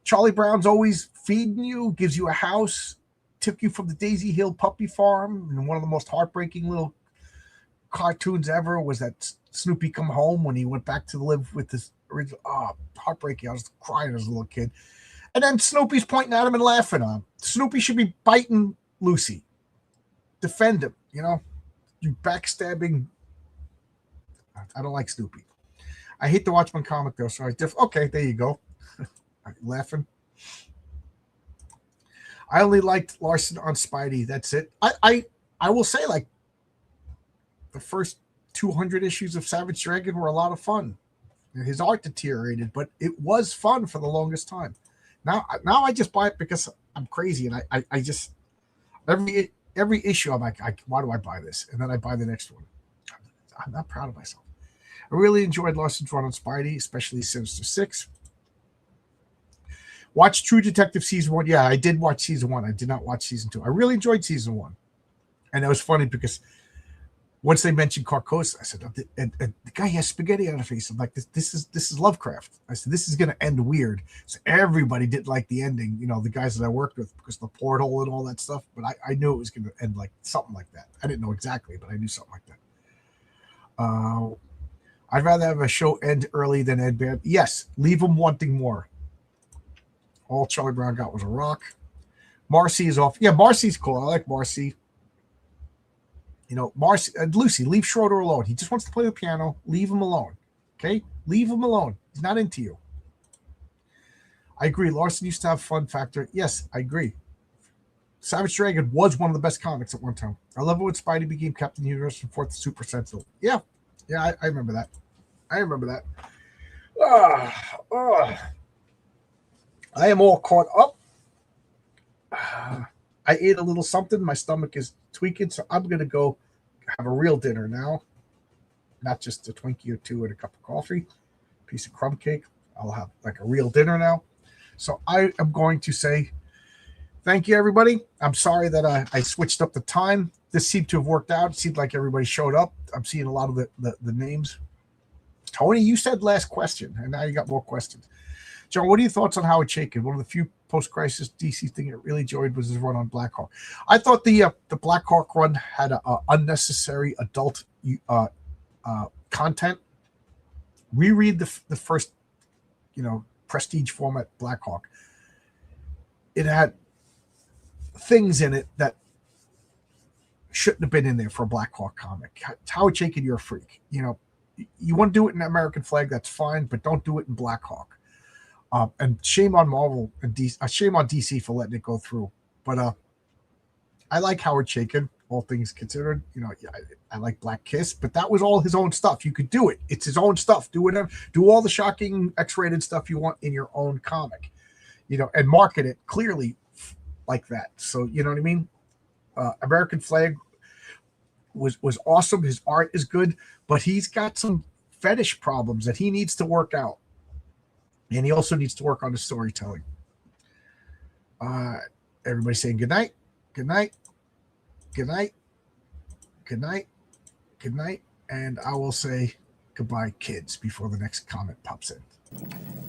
Charlie Brown's always feeding you, gives you a house, took you from the Daisy Hill puppy farm, and one of the most heartbreaking little cartoons ever was that Snoopy come home when he went back to live with this original. Oh, heartbreaking. I was crying as a little kid. And then Snoopy's pointing at him and laughing at him. Snoopy should be biting Lucy. Defend him, You backstabbing. I don't like Snoopy. I hate the Watchmen comic though, so okay, there you go. Laughing. I only liked Larson on Spidey. That's it. I will say, like, the first 200 issues of Savage Dragon were a lot of fun. His art deteriorated, but it was fun for the longest time. Now I just buy it because I'm crazy, and I just every issue I'm like, why do I buy this? And then I buy the next one. I'm not proud of myself. I really enjoyed Larson's run on Spidey, especially Sinister Six. Watch True Detective Season 1. Yeah, I did watch Season 1. I did not watch Season 2. I really enjoyed Season 1. And it was funny because once they mentioned Carcosa, I said, and the guy has spaghetti on his face. I'm like, this is Lovecraft. I said, this is going to end weird. So everybody didn't like the ending, the guys that I worked with, because the portal and all that stuff. But I knew it was going to end like something like that. I didn't know exactly, but I knew something like that. I'd rather have a show end early than end bad. Yes, leave them wanting more. All Charlie Brown got was a rock. Marcy is off. Yeah, Marcy's cool. I like Marcy. Marcy, Lucy, leave Schroeder alone. He just wants to play the piano. Leave him alone. Okay? Leave him alone. He's not into you. I agree. Larson used to have fun factor. Yes, I agree. Savage Dragon was one of the best comics at one time. I love it when Spidey became Captain Universe and fourth Super Sentinel. Yeah, I remember that. I am all caught up. I ate a little something. My stomach is tweaking, so I'm going to go have a real dinner now. Not just a Twinkie or two and a cup of coffee, piece of crumb cake. I'll have like a real dinner now. So I am going to say thank you, everybody. I'm sorry that I switched up the time. This seemed to have worked out. It seemed like everybody showed up. I'm seeing a lot of the names. Tony, you said last question, and now you got more questions. John, what are your thoughts on Howard Chaykin? One of the few post-crisis DC thing that really enjoyed was his run on Blackhawk. I thought the Blackhawk run had a unnecessary adult content. Reread the first, prestige format Blackhawk. It had things in it that shouldn't have been in there for a Black Hawk comic. Howard Chaykin, you're a freak. You know, you want to do it in American Flag, that's fine, but don't do it in Black Hawk. And shame on Marvel and DC, shame on DC for letting it go through. But I like Howard Chaykin, all things considered. You know, I like Black Kiss, but that was all his own stuff. You could do it. It's his own stuff. Do whatever. Do all the shocking X-rated stuff you want in your own comic, you know, and market it clearly like that. So you know what I mean. American Flag was awesome. His art is good, but he's got some fetish problems that he needs to work out, and he also needs to work on the storytelling. Everybody saying good night, good night, good night, good night, good night, and I will say goodbye, kids, before the next comment pops in.